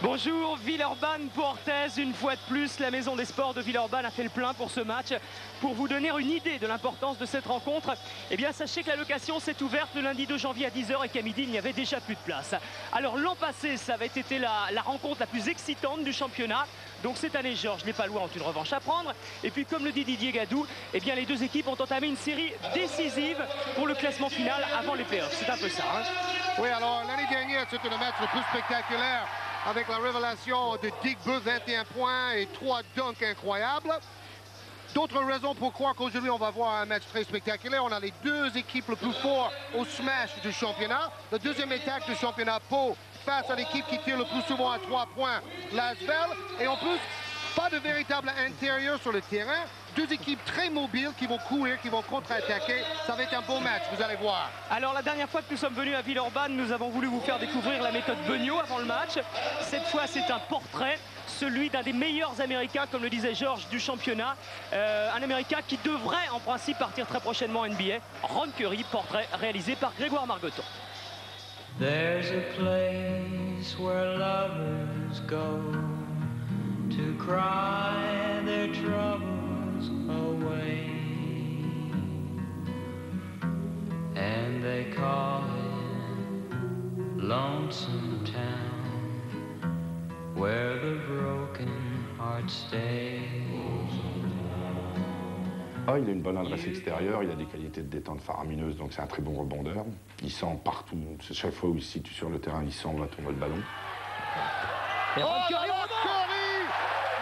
Bonjour Villeurbanne pour Orthez, une fois de plus la maison des sports de Villeurbanne a fait le plein pour ce match. Pour vous donner une idée de l'importance de cette rencontre, eh bien sachez que la location s'est ouverte le lundi 2 janvier à 10 h et qu'à midi il n'y avait déjà plus de place. Alors l'an passé ça avait été la rencontre la plus excitante du championnat. Donc cette année Georges les Palois ont une revanche à prendre. Et puis comme le dit Didier Gadou, eh bien les deux équipes ont entamé une série décisive pour le classement final avant les playoffs. C'est un peu ça. Oui, alors l'année dernière c'était le match le plus spectaculaire, avec la révélation de Dick Beu, 21 points et 3 dunks incroyables. D'autres raisons pour croire qu'aujourd'hui on va voir un match très spectaculaire. On a les deux équipes les plus fortes au smash du championnat. La deuxième étape du championnat Pau face à l'équipe qui tire le plus souvent à 3 points, l'Asvel. Et en plus, pas de véritable intérieur sur le terrain. Deux équipes très mobiles qui vont courir, qui vont contre-attaquer. Ça va être un beau match, vous allez voir. Alors la dernière fois que nous sommes venus à Villeurbanne, nous avons voulu vous faire découvrir la méthode Beugnot avant le match. Cette fois c'est un portrait, celui d'un des meilleurs Américains, comme le disait Georges, du championnat. Un Américain qui devrait en principe partir très prochainement en NBA. Ron Curry, portrait réalisé par Grégoire Margoton. There's a place where lovers go to cry their troubles away, and they call it Lonesome Town, where the broken heart stays. Il a une bonne adresse extérieure, il a des qualités de détente faramineuses, donc c'est un très bon rebondeur. Il sent partout, chaque fois où il se situe sur le terrain, il sent où va tomber le ballon. Et Ron Curry,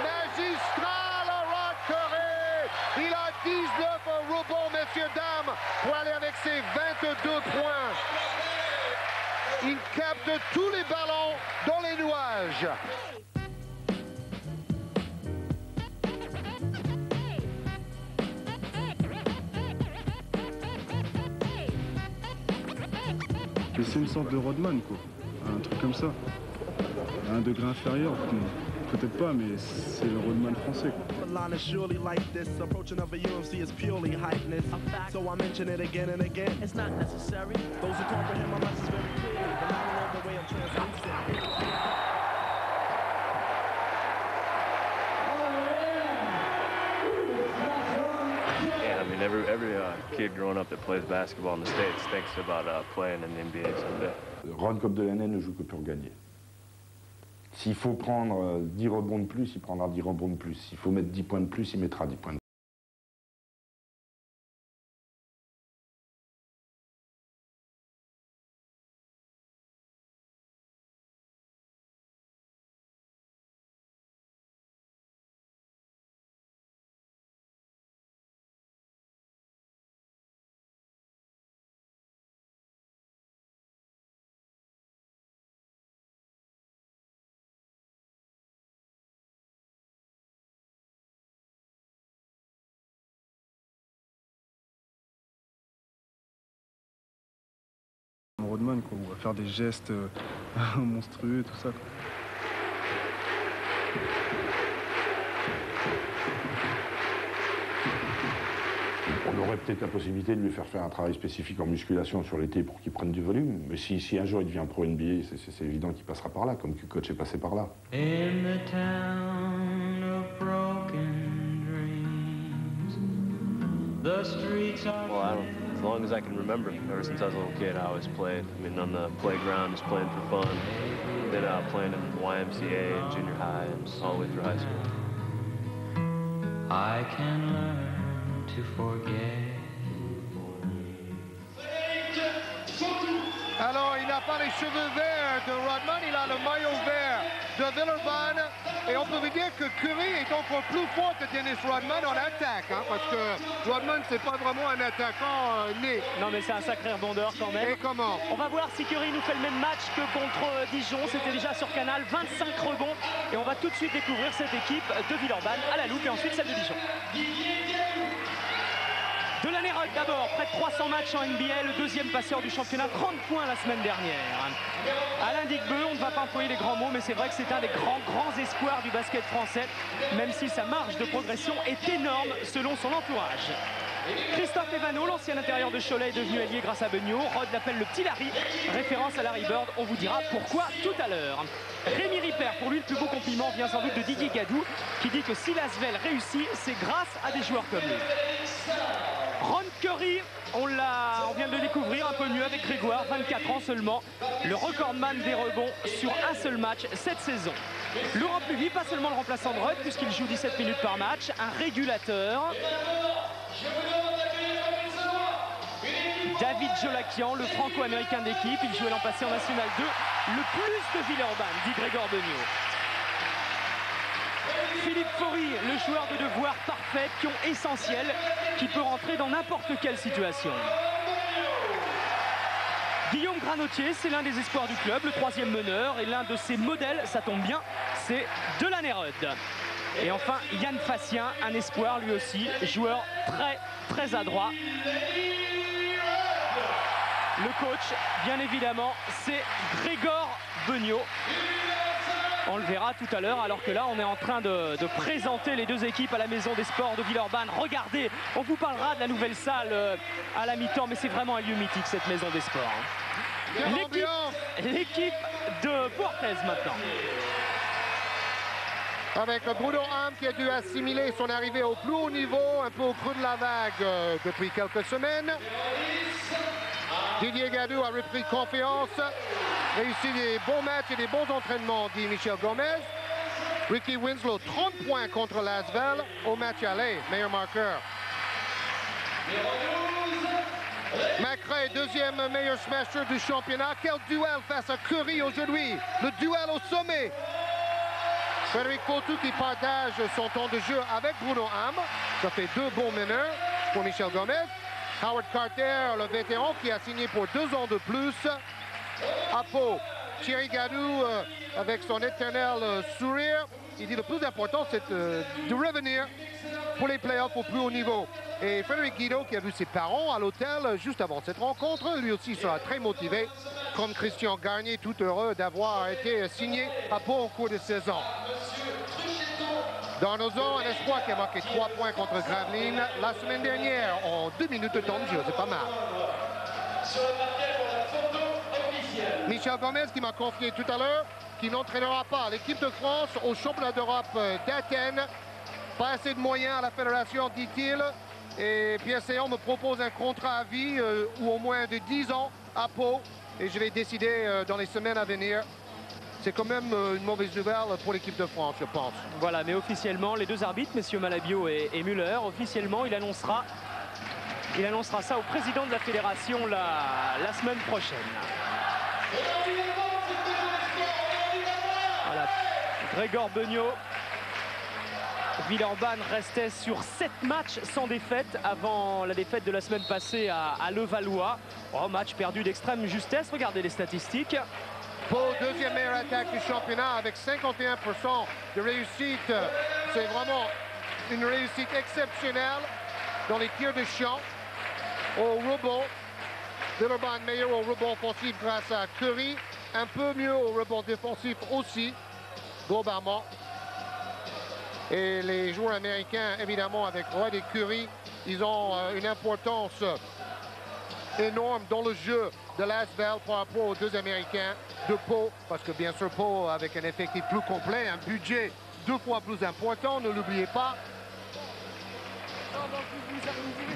magistral Ron Curry. Il a 19 rebonds, messieurs, dames, pour aller avec ses 22 points. Il capte tous les ballons dans les nuages. Mais c'est une sorte de Rodman, quoi. Un truc comme ça. À un degré inférieur, peut-être pas, mais c'est le Rodman français, quoi. Every kid growing up that plays basketball in the States thinks about playing in the NBA someday. Ron comme Delaney ne joue que pour gagner. S'il faut prendre 10 rebonds de plus, il prendra 10 rebonds de plus. S'il faut mettre 10 points de plus, il mettra 10 points de plus. Rodman, quoi, on va faire des gestes monstrueux, tout ça, quoi. On aurait peut-être la possibilité de lui faire un travail spécifique en musculation sur l'été pour qu'il prenne du volume. Mais si un jour il devient pro NBA, c'est évident qu'il passera par là, comme Kukoc est passé par là. In the town of broken dreams, the streets are... Well, as long as I can remember, ever since I was a little kid, I always played. I mean, on the playground, just playing for fun. Then playing in the YMCA and junior high and all the way through high school. I can learn to forget. Alors, il n'a pas les cheveux verts de Rodman, il a le maillot vert de Villeurbanne. Et on peut vous dire que Curry est encore plus fort que Dennis Rodman en attaque, hein, parce que Rodman, c'est pas vraiment un attaquant né. Non mais c'est un sacré rebondeur quand même. Et comment? On va voir si Curry nous fait le même match que contre Dijon. C'était déjà sur Canal, 25 rebonds. Et on va tout de suite découvrir cette équipe de Villeurbanne à la loupe et ensuite celle de Dijon. Delaney Ruck d'abord, près de 300 matchs en NBA, le deuxième passeur du championnat, 30 points la semaine dernière. Alain Digbeu, on ne va pas employer les grands mots, mais c'est vrai que c'est un des grands espoirs du basket français, même si sa marge de progression est énorme selon son entourage. Christophe Evano, l'ancien intérieur de Cholet, est devenu allié grâce à Beugnot. Rod l'appelle le petit Larry, référence à Larry Bird. On vous dira pourquoi tout à l'heure. Rémi Ripper, pour lui, le plus beau compliment vient sans doute de Didier Gadou, qui dit que si l'Asvel réussit, c'est grâce à des joueurs comme lui. Ron Curry, on vient de le découvrir un peu mieux avec Grégoire, 24 ans seulement, le recordman des rebonds sur un seul match cette saison. Laurent Pluvy, pas seulement le remplaçant de Rudd, puisqu'il joue 17 minutes par match, un régulateur. David Jolakian, le franco-américain d'équipe, il jouait l'an passé en National 2, le plus de Villeurbanne, dit Grégor Beugnot. Philippe Faury, le joueur de devoir parfait, pion essentiel, qui peut rentrer dans n'importe quelle situation. Guillaume Granotier, c'est l'un des espoirs du club, le troisième meneur, et l'un de ses modèles, ça tombe bien, c'est Delaney Rudd. Et enfin, Yann Fassien, un espoir lui aussi, joueur très adroit. Le coach, bien évidemment, c'est Grégor Beugnot. On le verra tout à l'heure, alors que là, on est en train de présenter les deux équipes à la Maison des Sports de Villeurbanne. Regardez, on vous parlera de la nouvelle salle à la mi-temps, mais c'est vraiment un lieu mythique, cette Maison des Sports. L'équipe de Portez maintenant. Avec Bruno Ham qui a dû assimiler son arrivée au plus haut niveau, un peu au creux de la vague depuis quelques semaines. Didier Gadou a repris confiance, réussi des bons matchs et des bons entraînements, dit Michel Gomez. Ricky Winslow, 30 points contre l'Asvel au match aller, meilleur marqueur. McRae, deuxième meilleur smasher du championnat. Quel duel face à Curry aujourd'hui, le duel au sommet. Frédéric Fautou qui partage son temps de jeu avec Bruno Ham. Ça fait deux bons meneurs pour Michel Gomez. Howard Carter, le vétéran qui a signé pour 2 ans de plus. À Pau, Thierry Gadou avec son éternel sourire. Il dit le plus important c'est de revenir pour les playoffs au plus haut niveau. Et Frédéric Guido qui a vu ses parents à l'hôtel juste avant cette rencontre, lui aussi sera très motivé, comme Christian Garnier, tout heureux d'avoir été signé à Pau en cours de saison. Darnozon, un espoir qui a marqué 3 points contre Gravelines la semaine dernière en 2 minutes de temps de jeu, c'est pas mal. Michel Gomez qui m'a confié tout à l'heure qui n'entraînera pas l'équipe de France au championnat d'Europe d'Athènes. Pas assez de moyens à la fédération, dit-il. Et Pierre Séon me propose un contrat à vie ou au moins de 10 ans à Pau. Et je vais décider dans les semaines à venir. C'est quand même une mauvaise nouvelle pour l'équipe de France, je pense. Voilà, mais officiellement, les deux arbitres, messieurs Malabio et Müller, officiellement, il annoncera ça au président de la fédération la semaine prochaine. Voilà, Grégor Beugnot. Villeurbanne restait sur 7 matchs sans défaite avant la défaite de la semaine passée à Levallois. Oh, match perdu d'extrême justesse, regardez les statistiques. Pau, deuxième meilleure attaque du championnat avec 51% de réussite. C'est vraiment une réussite exceptionnelle dans les tirs de champ. Au rebond, Villeurbanne meilleur au rebond offensif grâce à Curry. Un peu mieux au rebond défensif aussi, globalement. Et les joueurs américains, évidemment, avec Rudd et Curry, ils ont une importance énorme dans le jeu de l'Asvel par rapport aux deux Américains de Pau, parce que bien sûr Pau avec un effectif plus complet, un budget 2 fois plus important, ne l'oubliez pas.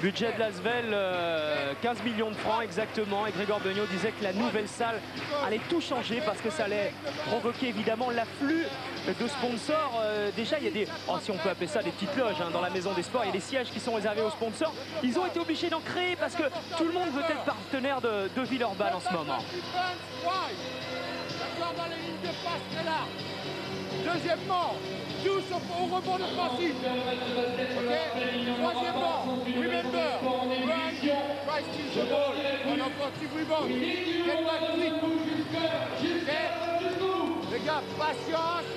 Budget de l'Asvel, 15 millions de francs exactement, et Grégor Beugnot disait que la nouvelle salle allait tout changer parce que ça allait provoquer évidemment l'afflux de sponsors. Déjà il y a des, si on peut appeler ça des petites loges dans la Maison des Sports, il y a des sièges qui sont réservés aux sponsors. Ils ont été obligés d'en créer parce que tout le monde veut être partenaire de Villeurbanne en ce moment. Dans les lignes de passe très larges. Deuxièmement, tous au rebond offensif. Troisièmement, remember, run, try steal the ball, on offensive rebound, get back quick. Les gars, patience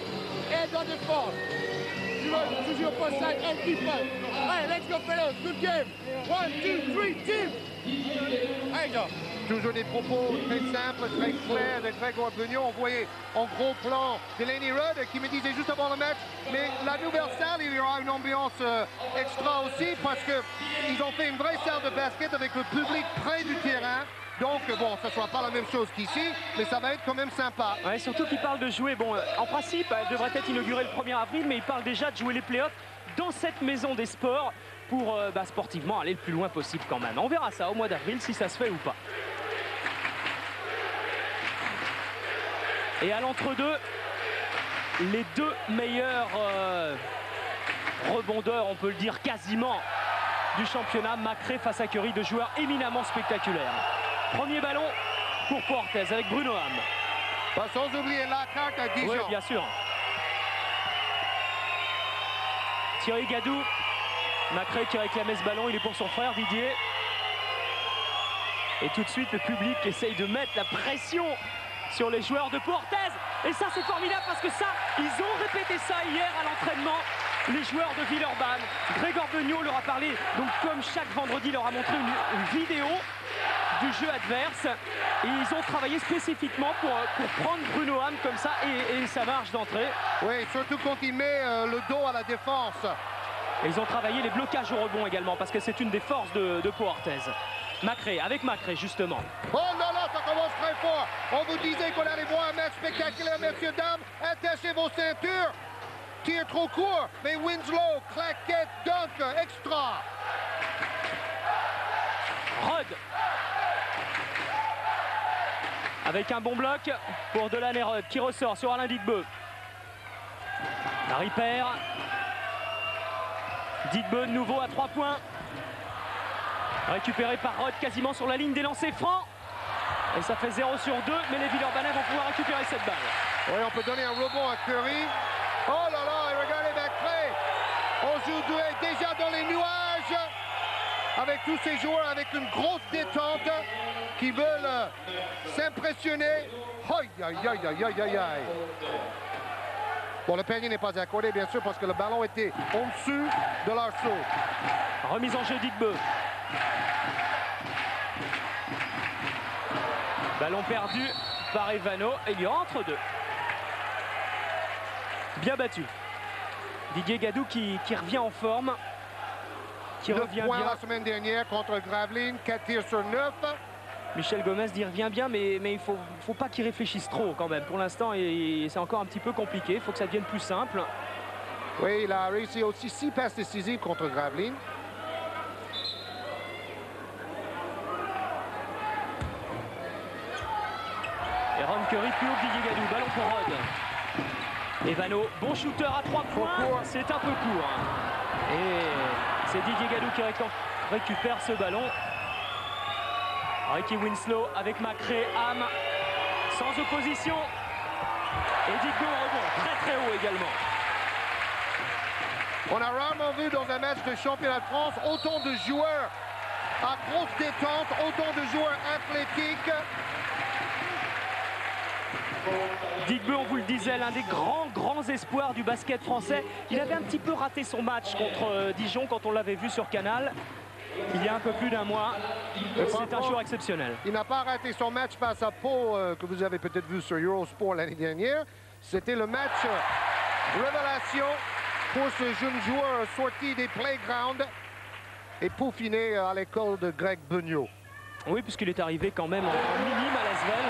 et dans défense. Tu good. Choose your first side and defense. Hey, let's go, fellas. Good game. 1, 2, 3, team. There you go. Toujours des propos très simples, très clairs de Grégoire Bugno. On voyait en gros plan Delaney Rudd qui me disait juste avant le match, mais la nouvelle salle, il y aura une ambiance extra aussi parce qu'ils ont fait une vraie salle de basket avec le public près du terrain. Donc bon, ça ne sera pas la même chose qu'ici, mais ça va être quand même sympa. Ouais, surtout qu'il parle de jouer, bon, en principe, elle devrait être inaugurée le 1er avril, mais il parle déjà de jouer les playoffs dans cette maison des sports pour sportivement aller le plus loin possible quand même. On verra ça au mois d'avril si ça se fait ou pas. Et à l'entre-deux, les deux meilleurs rebondeurs, on peut le dire quasiment, du championnat, Macré face à Curry, deux joueurs éminemment spectaculaires. Premier ballon pour Portes avec Bruno Ham. Pas sans oublier la carte à Dijon. Oui, bien sûr. Thierry Gadou, Macré qui réclamait ce ballon, il est pour son frère Didier. Et tout de suite, le public essaye de mettre la pression sur les joueurs de Portes. Et ça, c'est formidable parce que ça, ils ont répété ça hier à l'entraînement. Les joueurs de Villeurbanne. Grégoire Bugno leur a parlé, donc comme chaque vendredi, leur a montré une vidéo du jeu adverse. Et ils ont travaillé spécifiquement pour prendre Bruno Ham comme ça et sa marge d'entrée. Oui, surtout quand il met le dos à la défense. Et ils ont travaillé les blocages au rebond également parce que c'est une des forces de Portes. Macré, avec Macré justement. Oh non, non, ça commence très fort. On vous disait qu'on allait voir un match spectaculaire, messieurs, dames. Attachez vos ceintures. Tir trop court, mais Winslow, claquette, dunk, extra. Rod. Avec un bon bloc pour Delaney Rudd qui ressort sur Alain Digbeu. La Ripper. Digbeu de nouveau à 3 points. Récupéré par Rod quasiment sur la ligne des lancers francs. Et ça fait 0 sur 2, mais les Villeurbanais vont pouvoir récupérer cette balle. Oui, on peut donner un rebond à Curry. Oh là là, et regardez Macré. On joue déjà dans les nuages avec tous ces joueurs avec une grosse détente qui veulent s'impressionner. Aïe, aïe, aïe, aïe, aïe, aïe, aïe. Bon, le panier n'est pas accordé, bien sûr, parce que le ballon était en dessous de l'arceau. Remise en jeu d'Igbeu. Ballon perdu par Evano et il y aura entre deux. Bien battu. Didier Gadou qui revient en forme. Qui 9 revient points bien. la semaine dernière contre Gravelines, 4 tirs sur 9. Michel Gomez dit revient bien, mais il faut pas qu'il réfléchisse trop quand même. Pour l'instant, c'est encore un petit peu compliqué. Il faut que ça devienne plus simple. Oui, il a réussi aussi 6 passes décisives contre Gravelines. Et Ron Curry plus haut que Didier Gadou. Ballon pour Rod. Evano, bon shooter à 3 points. C'est un peu court. Et c'est Didier Gadou qui récupère ce ballon. Ricky Winslow avec Macré, Ham, sans opposition. Et Digbeu au rebond, très très haut également. On a rarement vu dans un match de championnat de France autant de joueurs à grosse détente, autant de joueurs athlétiques. Digbeu, on vous le disait, l'un des grands espoirs du basket français. Il avait un petit peu raté son match contre Dijon quand on l'avait vu sur Canal. Il y a un peu plus d'un mois. C'est un joueur exceptionnel. Il n'a pas raté son match face à Pau que vous avez peut-être vu sur Eurosport l'année dernière. C'était le match révélation pour ce jeune joueur sorti des playgrounds et peaufiné à l'école de Greg Bugno. Oui, puisqu'il est arrivé quand même en minime à l'Asvel.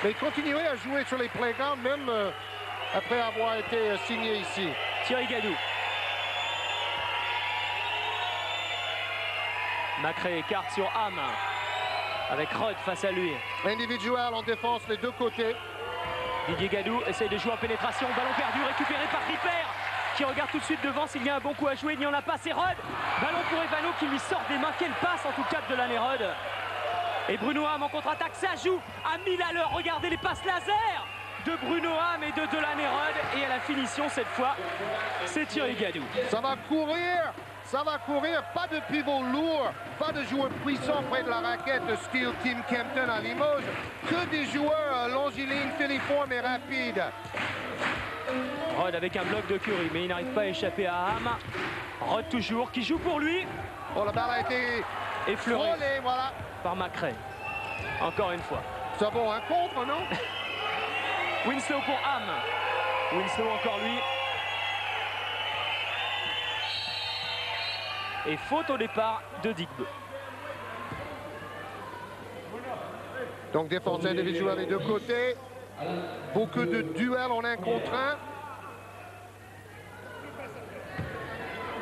Mais il continuait à jouer sur les playgrounds même après avoir été signé ici. Thierry Gadou. Macré écarte sur Ham avec Rod face à lui. Individuel en défense les deux côtés. Didier Gadou essaye de jouer en pénétration. Ballon perdu récupéré par Ripper qui regarde tout de suite devant s'il y a un bon coup à jouer. Il n'y en a pas, c'est Rod. Ballon pour Evano qui lui sort des mains. Quelle passe en tout cas de Delaney Rudd. Et Bruno Ham en contre-attaque. Ça joue à 1000 à l'heure. Regardez les passes laser de Bruno Ham et de Delaney Rudd. Et à la finition cette fois, c'est Thierry Gadou. Ça va courir. Ça va courir, pas de pivot lourd, pas de joueurs puissants près de la raquette de style Tim Kempton à Limoges, que des joueurs longilignes, filiformes et rapides. Rod avec un bloc de Curry, mais il n'arrive pas à échapper à Ham. Rod toujours, qui joue pour lui. Oh, la balle a été Effleuré frôlée, voilà. par McRae. Encore une fois. Ça vaut un contre, non? Winslow pour Ham. Winslow encore lui. Et faute au départ de Digbe. Donc défense individuelle des deux côtés. Beaucoup de duels en 1 contre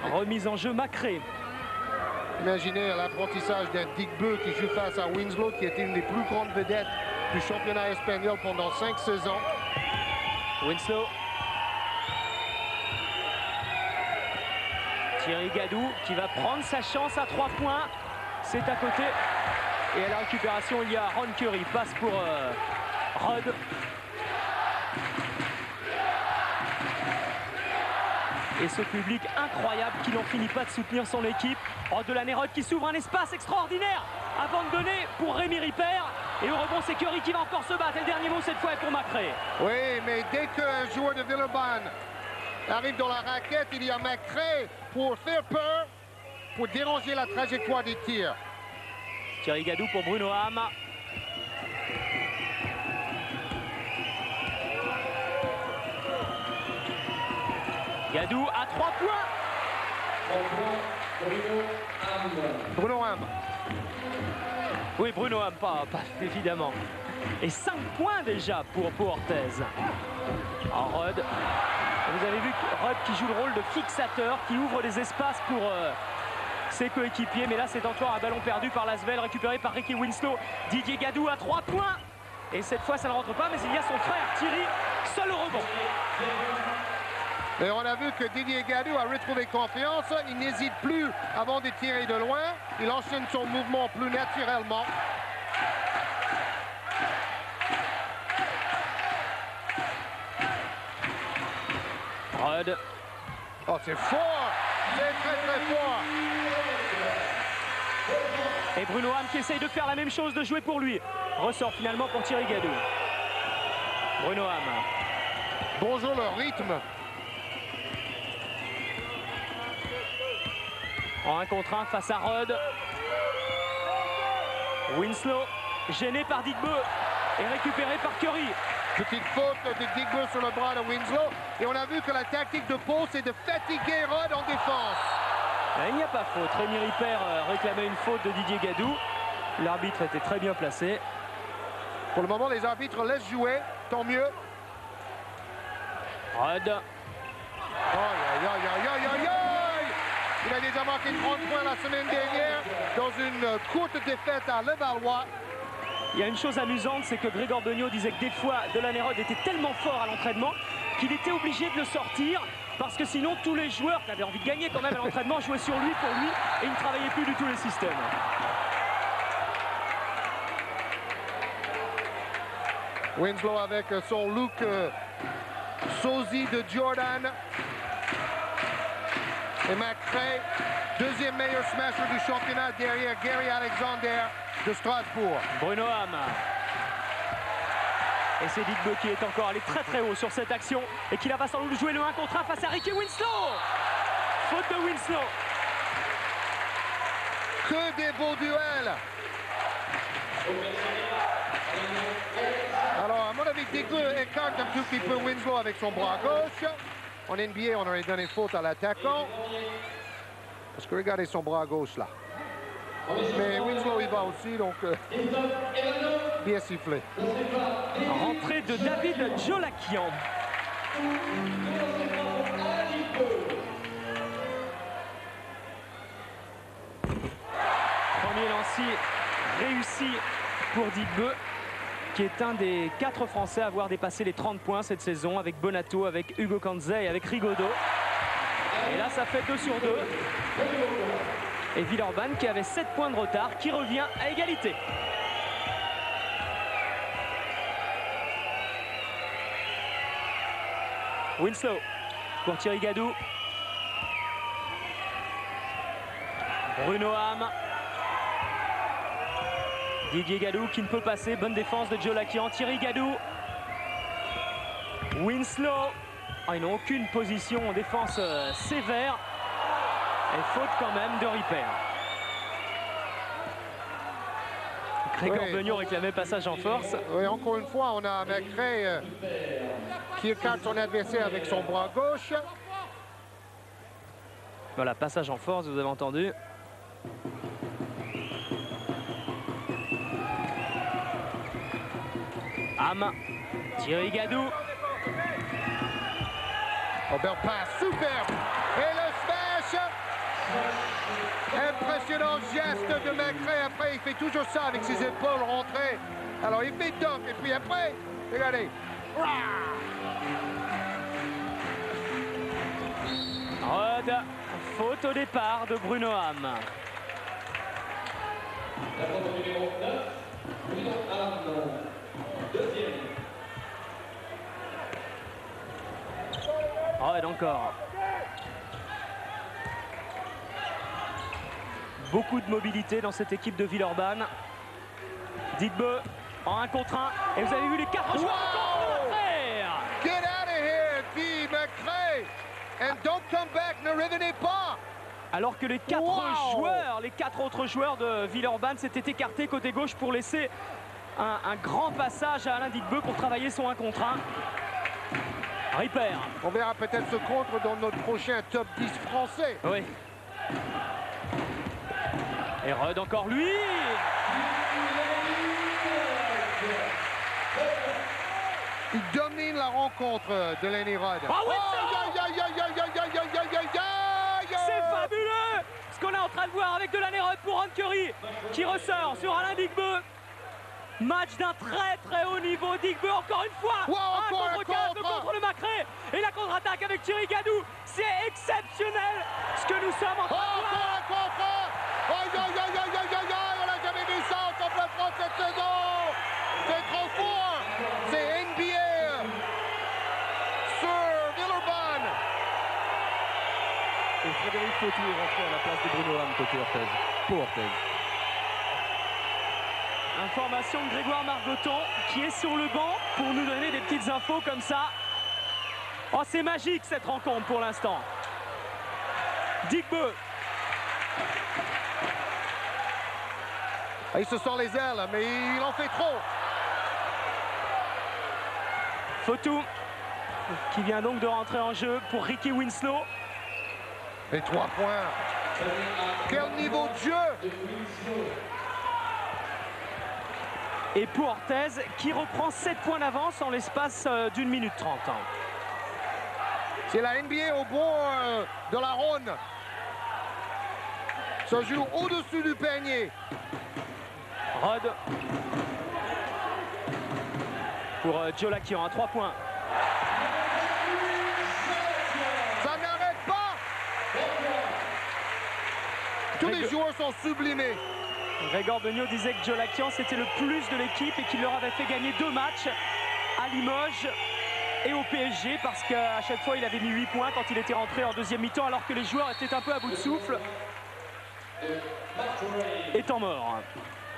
1. Remise en jeu McRae. Imaginez l'apprentissage d'un Digbe qui joue face à Winslow, qui était une des plus grandes vedettes du championnat espagnol pendant 5 saisons. Winslow. Thierry Gadou qui va prendre sa chance à 3 points. C'est à côté. Et à la récupération, il y a Ron Curry. Passe pour Rod. Et ce public incroyable qui n'en finit pas de soutenir son équipe. Rod de la Nérode qui s'ouvre un espace extraordinaire avant de donner pour Rémi Ripper. Et au rebond, c'est Curry qui va encore se battre. Et le dernier mot cette fois est pour McRae. Oui, mais dès qu'un joueur de Villeurbanne arrive dans la raquette, il y a McRae pour faire peur, pour déranger la trajectoire des tirs. Thierry Gadou pour Bruno Ham. Gadou à 3 points. Bruno Ham. Oui, Bruno Ham, pas évidemment. Et 5 points déjà pour Orthez. En Rod. Vous avez vu Rod qui joue le rôle de fixateur, qui ouvre des espaces pour ses coéquipiers. Mais là, c'est encore un ballon perdu par Lasvel, récupéré par Ricky Winslow. Didier Gadou à 3 points. Et cette fois, ça ne rentre pas, mais il y a son frère Thierry, seul au rebond. Et on a vu que Didier Gadou a retrouvé confiance. Il n'hésite plus avant de tirer de loin. Il enchaîne son mouvement plus naturellement. Rod. Oh, c'est fort! C'est très, très fort! Et Bruno Ham qui essaye de faire la même chose, de jouer pour lui. Ressort finalement pour Thierry Gadou. Bruno Ham. Bonjour le rythme. En 1 contre 1 face à Rod. Winslow, gêné par Digbe et récupéré par Curry. Petite faute de Digbe sur le bras de Winslow. Et on a vu que la tactique de Pau, c'est de fatiguer Rod en défense. Il n'y a pas faute. Rémi Ripper réclamait une faute de Didier Gadou. L'arbitre était très bien placé. Pour le moment, les arbitres laissent jouer. Tant mieux. Rod. Aïe, aïe, aïe, aïe, aïe, aïe! Il a déjà marqué 30 points la semaine dernière dans une courte défaite à Levallois. Il y a une chose amusante, c'est que Grégor Beugnot disait que des fois, Delaney-Rod était tellement fort à l'entraînement qu'il était obligé de le sortir parce que sinon tous les joueurs qui avaient envie de gagner quand même à l'entraînement jouaient sur lui pour lui et il ne travaillait plus du tout les systèmes. Winslow avec son look sosie de Jordan. Et McRae, deuxième meilleur smasher du championnat derrière Gary Alexander de Strasbourg. Bruno Ham. Et c'est Digbe qui est encore allé très très haut sur cette action et qui va sans doute jouer le 1 contre 1 face à Ricky Winslow. Faute de Winslow. Que des beaux duels. Alors, à mon avis, Digbe écarte un tout petit peu Winslow avec son bras gauche. En NBA, on aurait donné faute à l'attaquant. Parce que regardez son bras gauche là. Mais Winslow il va aussi, donc bien sifflé. Rentrée de David Jolakian. Premier lancer réussi pour Digbe, qui est un des 4 Français à avoir dépassé les 30 points cette saison, avec Bonato, avec Hugo Kanza et avec Rigaudot. Et là, ça fait 2 sur 2. Et Villeurbanne qui avait 7 points de retard, qui revient à égalité. Winslow pour Thierry Gadou. Bruno Ham. Didier Gadou qui ne peut passer. Bonne défense de Jolakian. Thierry Gadou. Winslow. ils n'ont aucune position en défense sévère. Et faute quand même de Ripper. Grégor Beugnot réclamait passage en force. Oui, encore une fois, on a McRae qui écarte son adversaire avec son bras gauche. Voilà, passage en force, vous avez entendu. Ham, Thierry Gadou. Robert passe, superbe. Et le smash. Impressionnant geste de McRae. Après, il fait toujours ça avec ses épaules rentrées. Alors, il fait dunk. Et puis après, regardez. Rod, faute au départ de Bruno Ham. Rod encore. Beaucoup de mobilité dans cette équipe de Villeurbanne. Digbeu en 1 contre 1. Et vous avez vu les 4 joueurs de McRae. Get out of here, dit McRae. And don't come back, ne revenez pas. Alors que les 4 autres joueurs de Villeurbanne s'étaient écartés côté gauche pour laisser un grand passage à Alain Digbeu pour travailler son 1 contre 1. Ripper. On verra peut-être ce contre dans notre prochain top 10 français. Oui. Et Rod encore lui. Il domine la rencontre de Lenny Rod. C'est fabuleux ce qu'on est en train de voir avec Delaney Rod pour Ron Curry qui ressort sur Alain Digbeu. Match d'un très haut niveau. Digbeu encore une fois. Un contre 4 contre le McRae. Et la contre-attaque avec Thierry Gadou. C'est exceptionnel ce que nous sommes en train de voir. On n'a jamais vu ça en complètement cette saison. C'est trop fort. C'est NBA sur Villeurbanne. Et Frédéric Fautou est rentré à la place de Bruno Ham côté Orthez. Pour Orthez. Information de Grégoire Margoton qui est sur le banc pour nous donner des petites infos comme ça. Oh, c'est magique cette rencontre pour l'instant. Digbeu. Il se sort les ailes, mais il en fait trop. Fautou qui vient donc de rentrer en jeu pour Ricky Winslow. Et 3 points. Quel niveau de jeu! Et pour Orthez qui reprend 7 points d'avance en l'espace d'1 minute 30. C'est la NBA au bord de la ronde. Ça joue au-dessus du panier. Rod pour Jola qui en a 3 points. Ça n'arrête pas. Tous les joueurs sont sublimés. Grégor Beugnot disait que Jolakian c'était le plus de l'équipe et qu'il leur avait fait gagner 2 matchs à Limoges et au PSG parce qu'à chaque fois il avait mis 8 points quand il était rentré en deuxième mi-temps alors que les joueurs étaient un peu à bout de souffle. Et temps mort.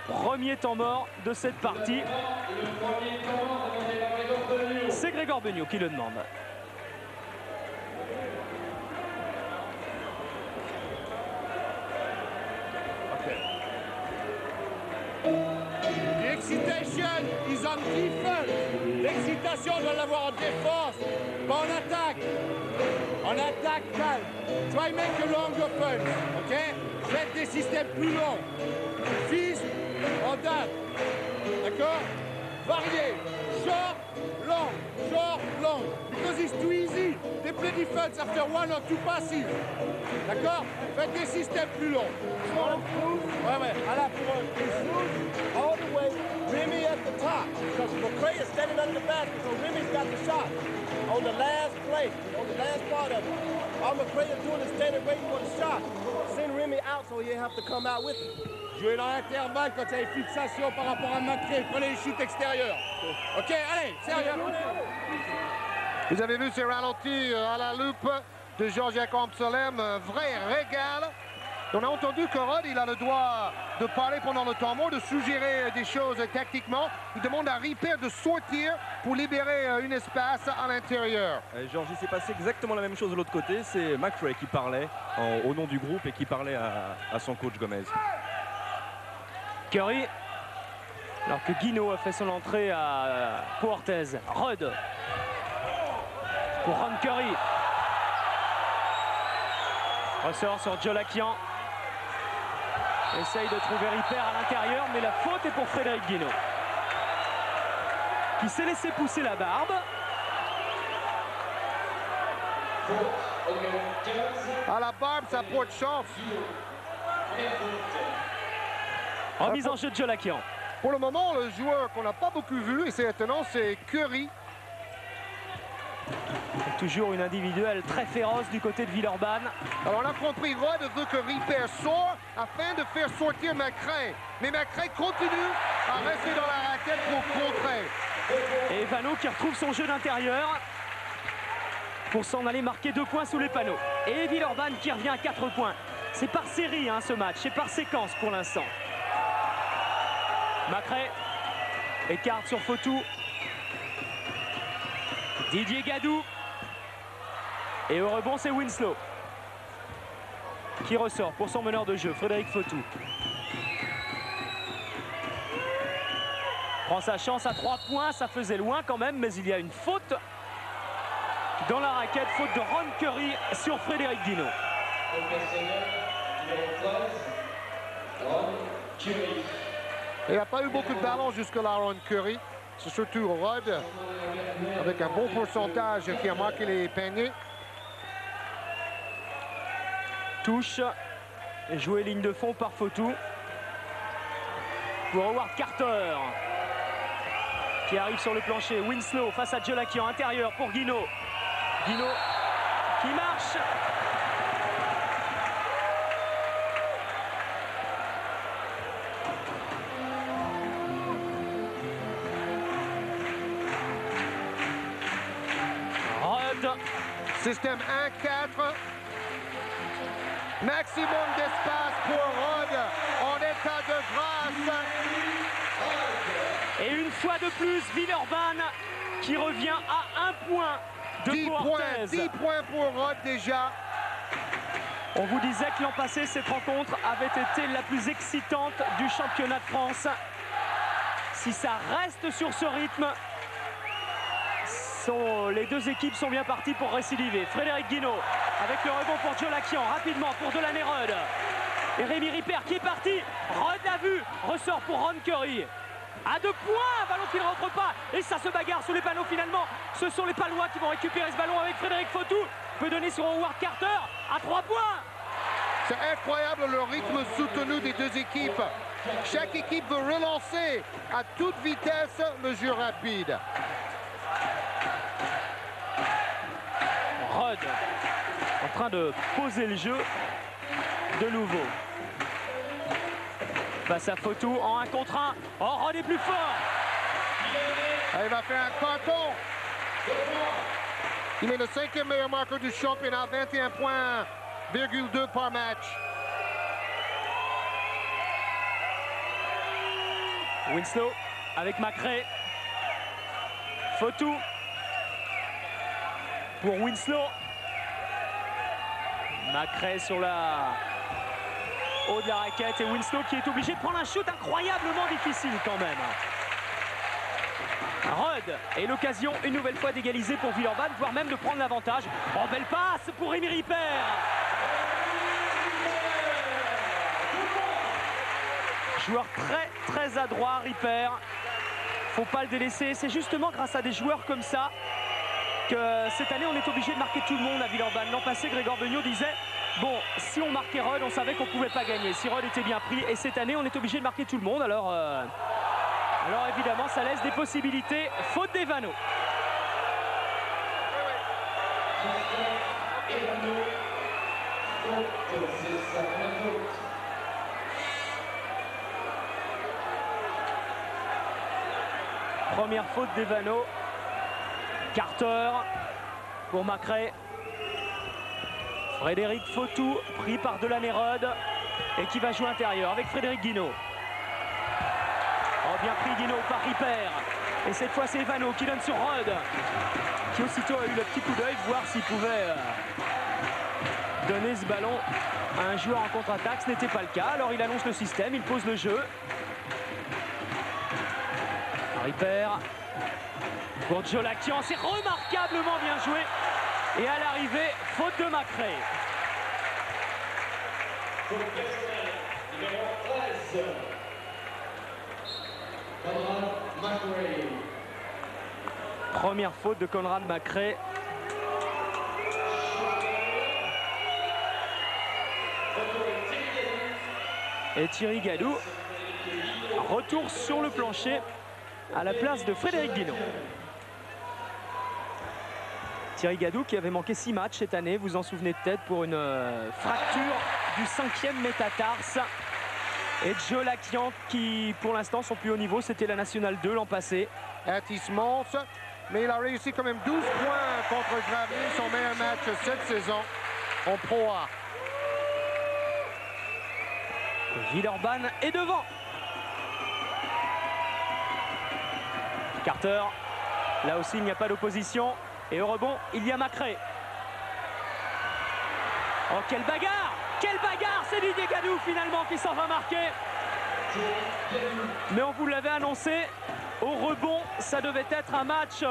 Premier temps mort de cette partie. C'est Grégor Beugnot qui le demande. L'excitation is on defense. L'excitation, on doit l'avoir en défense, pas en attaque. En attaque, calme. Try make a long offense, ok? Faites des systèmes plus longs. Fils, en date. D'accord? Varié. Short, long. Short, long. Because it's too easy. They play defense after 1 or 2 passes. D'accord? Faites des systèmes plus longs. Ouais. À la pour all the way. Remy at the top. Because McRae is standing under the basket, so Remy's got the shot. On the last play, on the last part of it. All McRae is doing is standing waiting for the shot. Send Remy out so he'll have to come out with it. Jouez dans l'intervalle quand il y a une fixation par rapport à McRae. Prenez les shoots extérieurs. OK, allez, sérieux. Vous avez vu ces ralentis à la loupe de Georges Jacob Solem. Un vrai régal. On a entendu que Rod, il a le droit de parler pendant le temps mort, de suggérer des choses tactiquement. Il demande à Ripper de sortir pour libérer un espace à l'intérieur. Georges, il s'est passé exactement la même chose de l'autre côté. C'est McRae qui parlait au nom du groupe et qui parlait à son coach Gomez. Curry, alors que Guino a fait son entrée à Puertez. Rod pour Ron Curry. Ressort sur Jolakian. Essaye de trouver Ripper à l'intérieur, mais la faute est pour Frédéric Guino, qui s'est laissé pousser la barbe. À la barbe, ça porte chance. Remise en jeu de Jolakian. Pour le moment, le joueur qu'on n'a pas beaucoup vu, et c'est étonnant, c'est Curry. Toujours une individuelle très féroce du côté de Villeurbanne. Alors on a compris, Rod veut que Ripper sort afin de faire sortir McRae. Mais McRae continue à rester dans la raquette pour contrer. Et Vano qui retrouve son jeu d'intérieur pour s'en aller marquer 2 points sous les panneaux. Et Villeurbanne qui revient à 4 points. C'est par série ce match, c'est par séquence pour l'instant. McRae écarte sur Fotou. Didier Gadou. Et au rebond, c'est Winslow qui ressort pour son meneur de jeu, Frédéric Fotou. Prend sa chance à 3 points, ça faisait loin quand même, mais il y a une faute dans la raquette, faute de Ron Curry sur Frédéric Guino. Il n'y a pas eu beaucoup de ballons jusque-là, Ron Curry. C'est surtout Rod, avec un bon pourcentage, qui a marqué les paniers. Touche et joué ligne de fond par Fotou pour Howard Carter qui arrive sur le plancher. Winslow face à Jolakian, intérieur pour Guino. Guino qui marche. Rod. Système 1-4. Maximum d'espace pour Rod en état de grâce. Et une fois de plus, Villeurbanne qui revient à 1 point de 10 points pour Rod déjà. On vous disait que l'an passé, cette rencontre avait été la plus excitante du championnat de France. Si ça reste sur ce rythme, les deux équipes sont bien parties pour récidiver. Frédéric Guino avec le rebond pour Jolakian, rapidement pour Delaney-Rod. Et Rémi Ripper qui est parti. Rod l'a vu, ressort pour Ron Curry. À 2 points, ballon qui ne rentre pas. Et ça se bagarre sous les panneaux finalement. Ce sont les Palois qui vont récupérer ce ballon avec Frédéric Fotou. Peut donner sur Howard Carter à 3 points. C'est incroyable le rythme soutenu des deux équipes. Chaque équipe veut relancer à toute vitesse le jeu rapide. Rod en train de poser le jeu de nouveau. Face à Fotou en 1 contre 1. Oh, Rod est plus fort. Il va faire un carton. Il est le 5e meilleur marqueur du championnat, 21 points, 2 par match. Winslow avec McRae. Fotou pour Winslow. McRae sur la haut de la raquette et Winslow qui est obligé de prendre un shoot incroyablement difficile quand même. Rod et l'occasion une nouvelle fois d'égaliser pour Villeurbanne, voire même de prendre l'avantage. Oh, belle passe pour Rémi Ripper. Joueur très adroit, Ripper. Faut pas le délaisser. C'est justement grâce à des joueurs comme ça que cette année on est obligé de marquer tout le monde à Villeurbanne. L'an passé, Grégoire Beugnot disait bon, si on marquait Rod, on savait qu'on pouvait pas gagner. Si Rod était bien pris, et cette année on est obligé de marquer tout le monde. Alors évidemment ça laisse des possibilités. Faute des Vano. Première faute des Vano. Carter pour McRae. Frédéric Fotou pris par Delaney-Rod. et qui va jouer intérieur avec Frédéric Guinaud. Oh, bien pris Guinaud par Ripper. Et cette fois c'est Evano qui donne sur Rod, qui aussitôt a eu le petit coup d'œil, voir s'il pouvait donner ce ballon à un joueur en contre-attaque. Ce n'était pas le cas, alors il annonce le système, il pose le jeu. Ripper pour Jolakian, c'est remarquablement bien joué. Et à l'arrivée, faute de Macré. Première faute de Conrad Macré. Et Thierry Gadou retourne sur le plancher à la place de Frédéric Guinaud. Thierry Gadou qui avait manqué 6 matchs cette année, vous en souvenez peut-être, pour une fracture du 5e métatarse. Et Jolakian qui pour l'instant son plus haut niveau c'était la Nationale 2 l'an passé. Atis Mons, mais il a réussi quand même 12 points contre Gravelines, son meilleur match cette saison en Pro A. Villeurbanne est devant. Carter, là aussi il n'y a pas d'opposition. Et au rebond, il y a Macré. Oh, quelle bagarre! Quelle bagarre! C'est Didier Gadou finalement qui s'en va marquer. Mais on vous l'avait annoncé, au rebond, ça devait être un match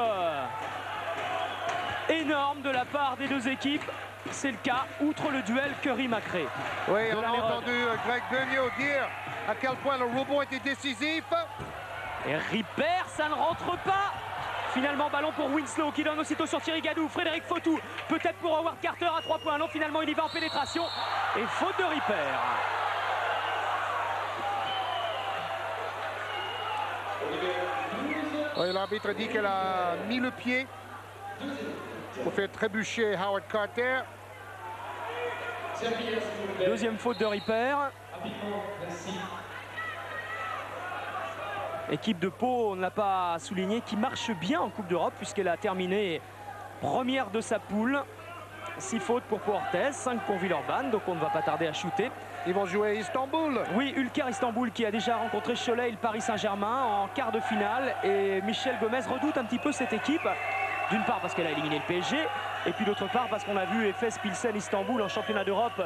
énorme de la part des deux équipes. C'est le cas, outre le duel Curry-Macré. Oui, on a entendu Greg Beugnot dire à quel point le rebond était décisif. Et Ripper, ça ne rentre pas. Finalement, ballon pour Winslow qui donne aussitôt sur Thierry Gadou. Frédéric Fautou, peut-être pour Howard Carter à 3 points. Non, finalement, il y va en pénétration. Et faute de Ripper. Oui, l'arbitre dit qu'elle a mis le pied pour faire trébucher Howard Carter. Deuxième faute de Ripper. Équipe de Pau, on ne l'a pas souligné, qui marche bien en Coupe d'Europe puisqu'elle a terminé première de sa poule. 6 fautes pour Pau Orthez, 5 pour Villeurbanne, donc on ne va pas tarder à shooter. Ils vont jouer à Istanbul. Oui, Ulker Istanbul qui a déjà rencontré Cholet et le Paris Saint-Germain en quart de finale. Et Michel Gomez redoute un petit peu cette équipe. D'une part parce qu'elle a éliminé le PSG, et puis d'autre part parce qu'on a vu Efes Pilsen Istanbul en championnat d'Europe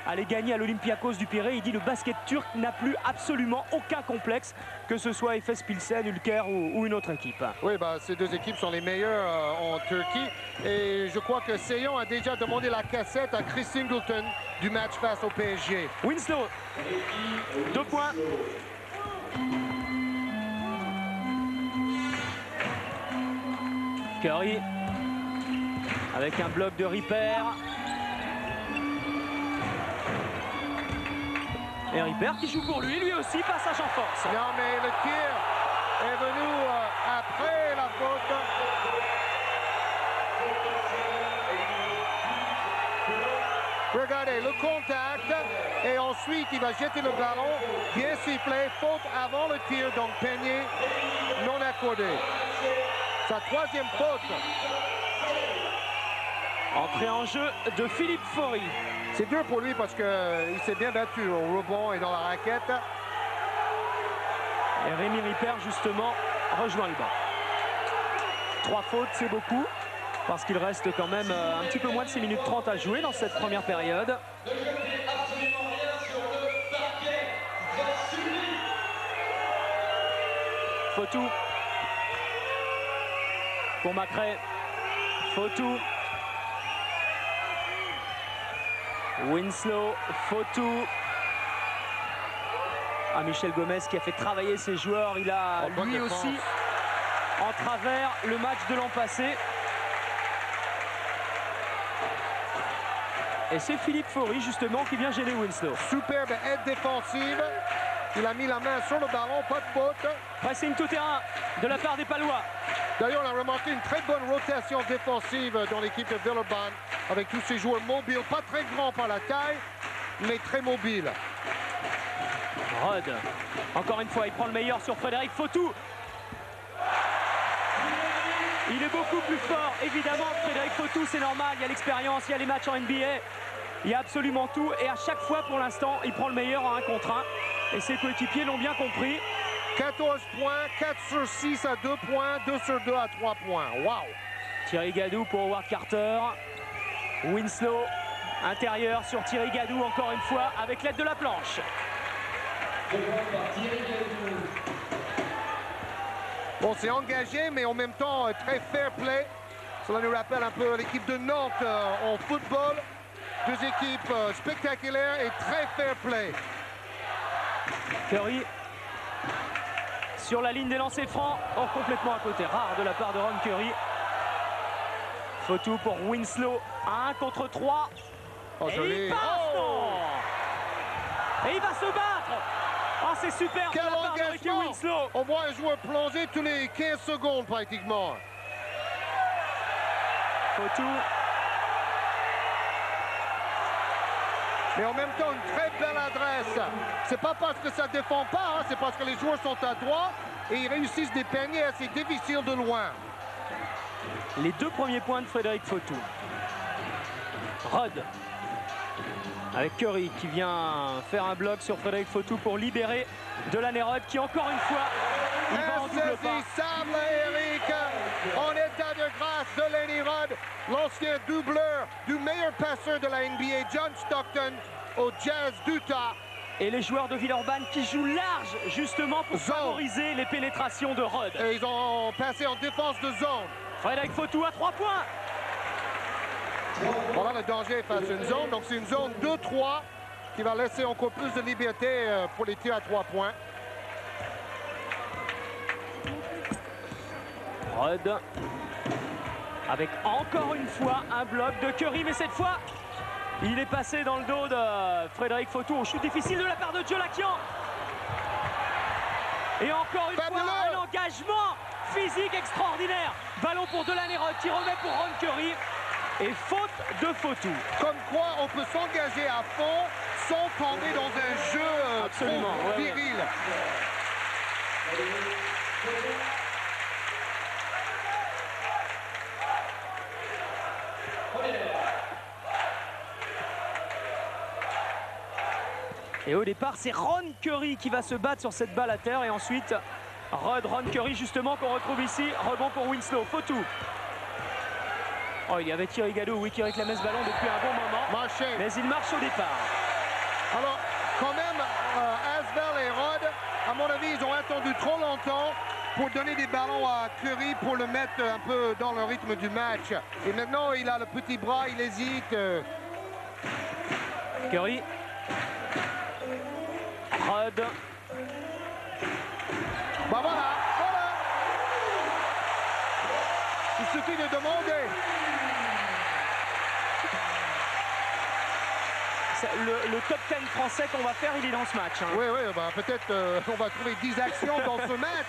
aller gagner à l'Olympiakos du Pirée. Il dit le basket turc n'a plus absolument aucun complexe, que ce soit Efes Pilsen, Ulker ou une autre équipe. Oui, bah, ces deux équipes sont les meilleures en Turquie. Et je crois que Seyon a déjà demandé la cassette à Chris Singleton du match face au PSG. Winslow, 2 points. Curry avec un bloc de Ripper. Et Ripper qui joue pour lui aussi, passage en force. Non, mais le tir est venu après la faute. Regardez le contact et ensuite il va jeter le ballon, bien sifflé, faute avant le tir, donc Peigné non accordé. Sa 3e faute. Entrée en jeu de Philippe Faury. C'est dur pour lui parce qu'il s'est bien battu au rebond et dans la raquette. Et Rémi Ripper, justement, rejoint le banc. 3 fautes, c'est beaucoup, parce qu'il reste quand même un petit peu moins de 6 minutes 30 à jouer dans cette première période. Fautou. Pour Macré. Fautou. Winslow, Fautou. Ah, Michel Gomez qui a fait travailler ses joueurs. Il a lui aussi en travers le match de l'an passé. Et c'est Philippe Faury justement qui vient gêner Winslow. Superbe aide défensive. Il a mis la main sur le ballon, pas de faute. Pressing tout terrain de la part des Palois. D'ailleurs, on a remarqué une très bonne rotation défensive dans l'équipe de Villeurbanne avec tous ces joueurs mobiles, pas très grands par la taille, mais très mobiles. Rod, encore une fois, il prend le meilleur sur Frédéric Fautou. Il est beaucoup plus fort, évidemment. Frédéric Fautou, c'est normal, il y a l'expérience, il y a les matchs en NBA. Il y a absolument tout et à chaque fois pour l'instant, il prend le meilleur en 1 contre 1. Et ses coéquipiers l'ont bien compris. 14 points, 4 sur 6 à 2 points, 2 sur 2 à 3 points. Wow! Thierry Gadou pour Howard Carter. Winslow, intérieur sur Thierry Gadou, encore une fois, avec l'aide de la planche. Bon, c'est engagé, mais en même temps, très fair play. Cela nous rappelle un peu l'équipe de Nantes en football. 2 équipes spectaculaires et très fair play. Curry sur la ligne des lancers francs, complètement à côté, rare de la part de Ron Curry. Fotu pour Winslow, 1 contre 3. Oh, et joli. il passe, non. Et il va se battre. Oh, c'est super de Quel la part de Ricky engagement! Winslow. On voit un joueur plonger tous les 15 secondes pratiquement. Fotu. Mais en même temps, une très belle adresse. C'est pas parce que ça défend pas, hein, c'est parce que les joueurs sont à droite et ils réussissent des paniers assez difficiles de loin. Les 2 premiers points de Frédéric Fotu. Rod avec Curry qui vient faire un bloc sur Frédéric Fotu pour libérer Delaney Rod qui encore une fois il va en double pas. Insaisissable, Eric, en état de grâce, Delaney Rod, l'ancien doubleur du meilleur passeur de la NBA, John Stockton, au Jazz d'Utah. Et les joueurs de Villeurbanne qui jouent large justement pour favoriser les pénétrations de Rod. Et ils ont passé en défense de zone. Frédéric Fotu à 3 points. Voilà le danger face à une zone. Donc c'est une zone 2-3 qui va laisser encore plus de liberté pour les tirs à 3 points. Rod avec encore une fois un bloc de Curry, mais cette fois il est passé dans le dos de Frédéric Fotu au shoot difficile de la part de Jolakian. Et encore une fois un engagement physique extraordinaire. Ballon pour Delaney Rod qui remet pour Ron Curry. Et faute de Fotu. Comme quoi on peut s'engager à fond sans tomber dans un jeu absolument trop viril. Et au départ, c'est Ron Curry qui va se battre sur cette balle à terre. Et ensuite, Ron Curry, justement, qu'on retrouve ici. Rebond pour Winslow. Fotu. Oh, il y avait Thierry Gadou, oui, qui réclamait ce ballon depuis un bon moment. Mais il marche au départ. Alors, quand même, Asbel et Rod, à mon avis, ils ont attendu trop longtemps pour donner des ballons à Curry pour le mettre un peu dans le rythme du match. Et maintenant, il a le petit bras, il hésite. Curry. Rod. Bah voilà, voilà. Il suffit de demander. Le top 10 français qu'on va faire, il est dans ce match. Hein. Oui, oui, bah, peut-être on va trouver 10 actions dans ce match.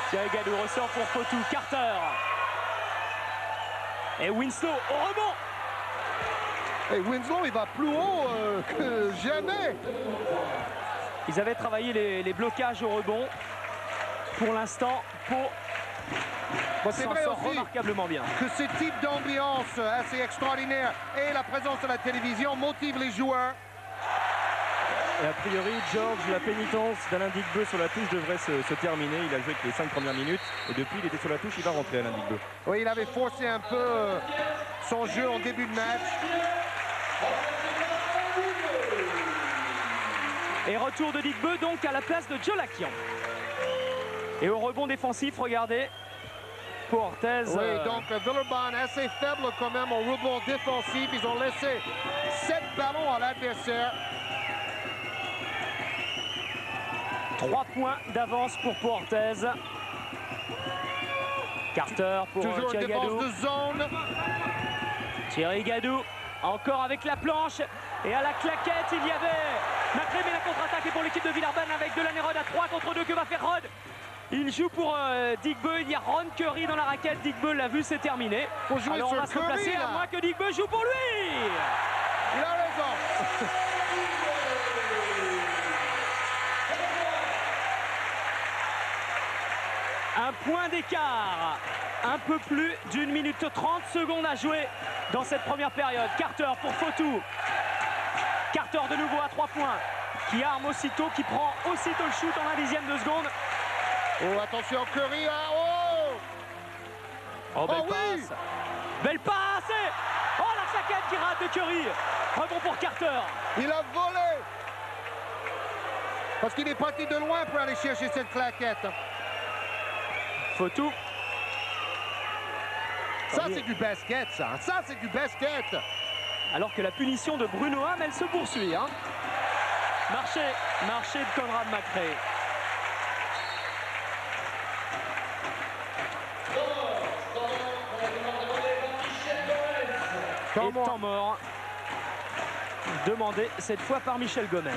Thierry Gadou ressort pour Fotu. Carter. Et Winslow au rebond. Et Winslow, il va plus haut que jamais. Ils avaient travaillé les blocages au rebond. Pour l'instant, Pau c'est s'en vrai sort aussi remarquablement bien. Que ce type d'ambiance assez extraordinaire et la présence de la télévision motive les joueurs. Et a priori, George, la pénitence d'Alain Digbeu sur la touche devrait se terminer. Il a joué que les 5 premières minutes. Et depuis, il était sur la touche, il va rentrer, Alain Digbeu. Oui, il avait forcé un peu son jeu en début de match. Et retour de Digbeu donc à la place de Jolakian. Et au rebond défensif, regardez, pour Orthez. Oui, donc Villeurbanne assez faible quand même au rebond défensif. Ils ont laissé 7 ballons à l'adversaire. 3 points d'avance pour Orthez. Carter pour toujours Thierry défense Gadou. de zone. Thierry Gadou, encore avec la planche. Et à la claquette, il y avait Macré, mais la contre-attaque est pour l'équipe de Villeurbanne avec Delaney Rod à 3 contre 2. Que va faire Rod? Il joue pour Digbeu. Il y a Ron Curry dans la raquette. Digbeu l'a vu, c'est terminé. Faut jouer alors on sur va se Curry, replacer là. à moins que Digbeu joue pour lui. Il a raison. Un point d'écart Un peu plus d'1 minute 30 secondes à jouer dans cette première période. Carter pour Fotu. Carter de nouveau à 3 points. Qui arme aussitôt, qui prend aussitôt le shoot en 1/10 de seconde. Oh, attention, Curry. Oh, Oh, belle oh oui. passe. Belle passe. Et... oh, la saccade qui rate de Curry. Rebond pour Carter. Il a volé. Parce qu'il est parti de loin pour aller chercher cette claquette. Fotu. Ça, c'est du basket, ça. Ça, c'est du basket. Alors que la punition de Bruno Ham, elle se poursuit. Hein. Marché de Conrad McRae. Et temps mort. Demandé cette fois par Michel Gomez.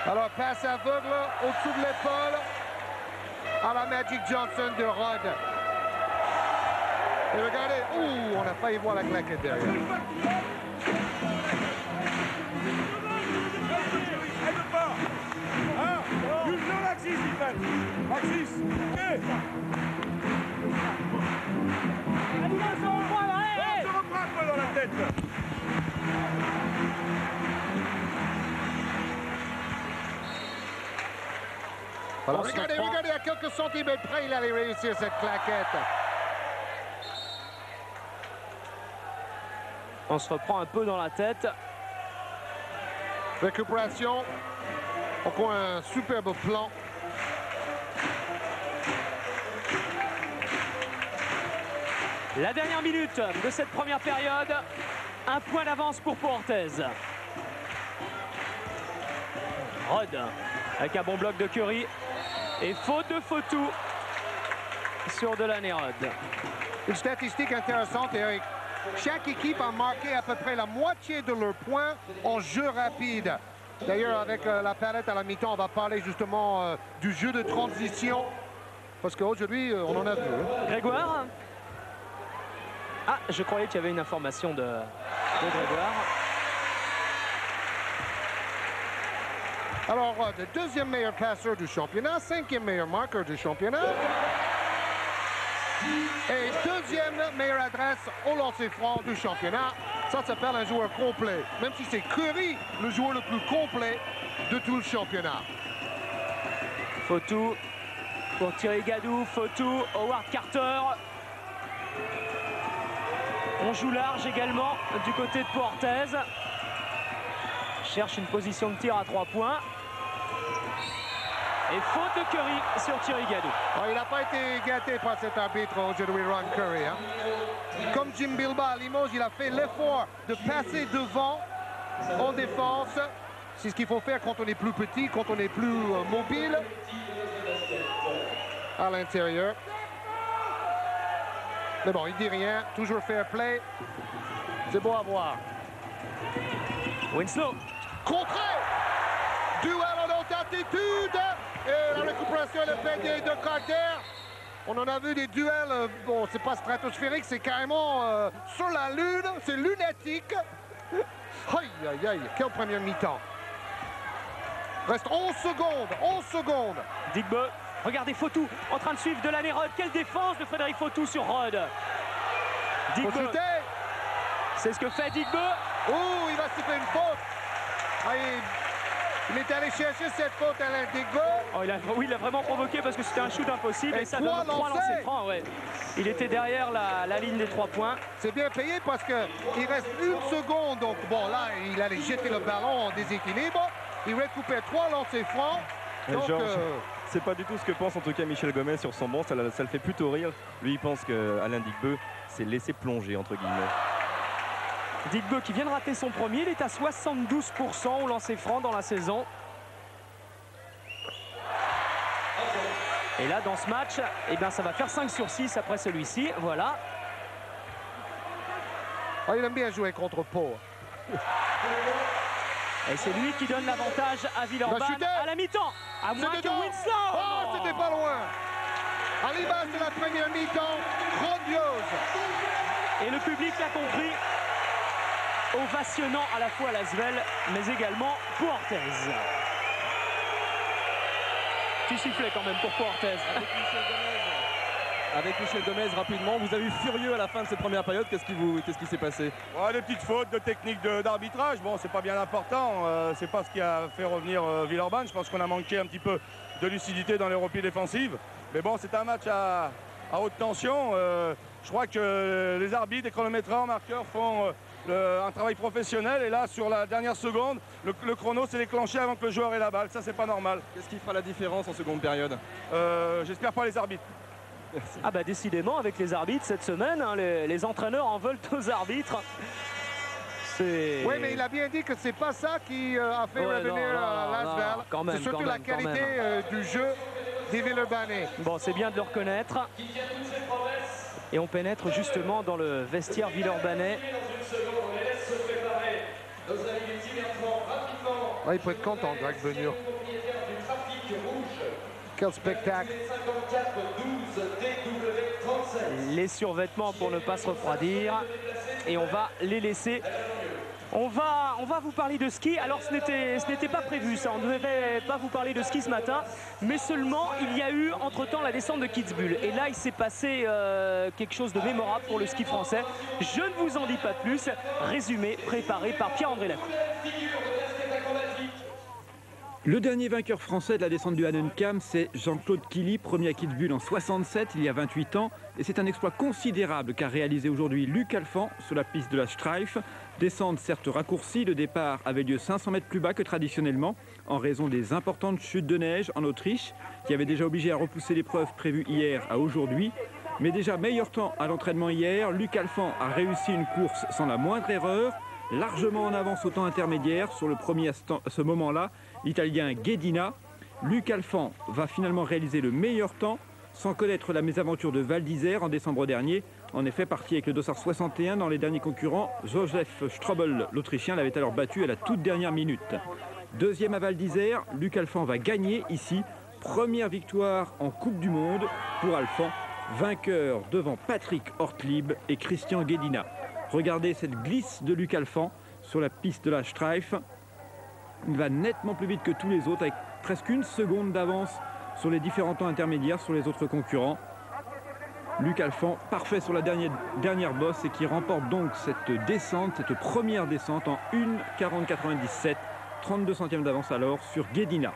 Alors, passe aveugle au-dessous de l'épaule à la Magic Johnson de Rod. Et regardez, ouh, on a failli voir la claquette derrière. Voilà, regardez, à quelques centimètres près, il allait réussir cette claquette. On se reprend un peu dans la tête. Récupération. Encore un superbe plan. La dernière minute de cette première période. Un point d'avance pour Portez. Rod avec un bon bloc de Curry. Et faute de Fotu sur Delaney Rod. Une statistique intéressante, Eric. Chaque équipe a marqué à peu près la moitié de leurs points en jeu rapide. D'ailleurs, avec la palette à la mi-temps, on va parler justement du jeu de transition. Parce qu'aujourd'hui, on en a vu. Hein. Grégoire. Ah, je croyais qu'il y avait une information de Grégoire. Alors, Rod, deuxième meilleur passeur du championnat, cinquième meilleur marqueur du championnat. Et deuxième meilleure adresse au lancer franc du championnat. Ça s'appelle un joueur complet. Même si c'est Curry, le joueur le plus complet de tout le championnat. Fotu pour Thierry Gadou. Fotu, Howard Carter. On joue large également du côté de Portez. Cherche une position de tir à 3 points. Et faute de Curry sur Thierry Gadou. Oh, il n'a pas été gâté par cet arbitre aujourd'hui, Ron Curry. Hein. Comme Jim Bilba à Limoges, il a fait l'effort de passer devant en défense. C'est ce qu'il faut faire quand on est plus petit, quand on est plus mobile. À l'intérieur. Mais bon, il dit rien. Toujours fair play. C'est beau à voir. Winslow. Contré. Duel en haute altitude. Et la récupération et le panier de Carter. On en a vu des duels, bon, c'est pas stratosphérique, c'est carrément sur la lune, c'est lunatique. Aïe, aïe, aïe, quelle première mi-temps. Reste 11 secondes, 11 secondes. Digbe, regardez Fotu en train de suivre Delaney Rod. Quelle défense de Frédéric Fotu sur Rod. Digbe, c'est ce que fait Digbe. Oh, il va se faire une faute. Aïe. Il est allé chercher cette faute à l'Indigbo. Oh, oui, il a vraiment provoqué parce que c'était un shoot impossible. Et ça donne 3 lancers francs. Ouais. Il était derrière la ligne des 3 points. C'est bien payé parce qu'il reste 1 seconde. Donc bon, là, il allait jeter le ballon en déséquilibre. Il récupère 3 lancers francs. Donc, c'est pas du tout ce que pense en tout cas Michel Gomez sur son banc. Ça le fait plutôt rire. Lui, il pense qu'Alain Digbe s'est laissé plonger, entre guillemets. Digbe qui vient de rater son premier, il est à 72% au lancer franc dans la saison. Et là, dans ce match, eh bien, ça va faire 5 sur 6 après celui-ci. Voilà. Oh, il aime bien jouer contre Pau. Et c'est lui qui donne l'avantage à Villeurbanne à la mi-temps. À moins que Winslow. Oh, c'était pas loin. À l'image de la première mi-temps, grandiose. Et le public l'a compris. Ovationnant à la fois Lasvel, mais également pour Orthez. Petit sifflet quand même pour Orthez. Avec Michel Gomez, rapidement, vous avez vu furieux à la fin de cette première période. Qu'est-ce qui s'est passé? Des petites fautes de technique d'arbitrage. Bon, c'est pas bien important. C'est pas ce qui a fait revenir Villeurbanne. Je pense qu'on a manqué un petit peu de lucidité dans les replis défensifs. Mais bon, c'est un match à haute tension. Je crois que les arbitres, les chronométreurs, marqueurs font un travail professionnel. Et là, sur la dernière seconde, le chrono s'est déclenché avant que le joueur ait la balle. Ça, c'est pas normal. Qu'est-ce qui fera la différence en seconde période? J'espère pas les arbitres. Merci. Ah bah décidément, avec les arbitres cette semaine, hein, les entraîneurs en veulent aux arbitres. Oui, mais il a bien dit que c'est pas ça qui a fait revenir Lasvel. C'est surtout la qualité du jeu des Villeurbanais. Bon, c'est bien de le reconnaître. Et on pénètre justement dans le vestiaire villeurbanais. Ouais, il peut être content, Greg Benur. Quel spectacle. Les survêtements pour ne pas se refroidir. Et on va les laisser. On va vous parler de ski. Alors ce n'était pas prévu ça, on ne devait pas vous parler de ski ce matin, mais seulement il y a eu entre-temps la descente de Kitzbühel. Et là il s'est passé quelque chose de mémorable pour le ski français. Je ne vous en dis pas plus. Résumé préparé par Pierre-André Lacroix. Le dernier vainqueur français de la descente du Hahnenkamm, c'est Jean-Claude Killy, premier à Kitzbühel en 67, il y a 28 ans. Et c'est un exploit considérable qu'a réalisé aujourd'hui Luc Alphand sur la piste de la Streif. Descente certes raccourcie, le départ avait lieu 500 mètres plus bas que traditionnellement, en raison des importantes chutes de neige en Autriche, qui avait déjà obligé à repousser l'épreuve prévue hier à aujourd'hui. Mais déjà meilleur temps à l'entraînement hier, Luc Alphand a réussi une course sans la moindre erreur, largement en avance au temps intermédiaire. Sur le premier à ce moment-là, l'Italien Ghedina. Luc Alphand va finalement réaliser le meilleur temps, sans connaître la mésaventure de Val d'Isère en décembre dernier. En effet, parti avec le dossard 61 dans les derniers concurrents, Josef Strobel, l'Autrichien, l'avait alors battu à la toute dernière minute. Deuxième à Val d'Isère, Luc Alphand va gagner ici. Première victoire en Coupe du Monde pour Alphand, vainqueur devant Patrick Ortlieb et Christian Ghedina. Regardez cette glisse de Luc Alphand sur la piste de la Streif. Il va nettement plus vite que tous les autres, avec presque une seconde d'avance sur les différents temps intermédiaires sur les autres concurrents. Luc Alphand, parfait sur la dernière bosse et qui remporte donc cette descente, cette première descente en 1:40,97, 32 centièmes d'avance alors sur Ghedina.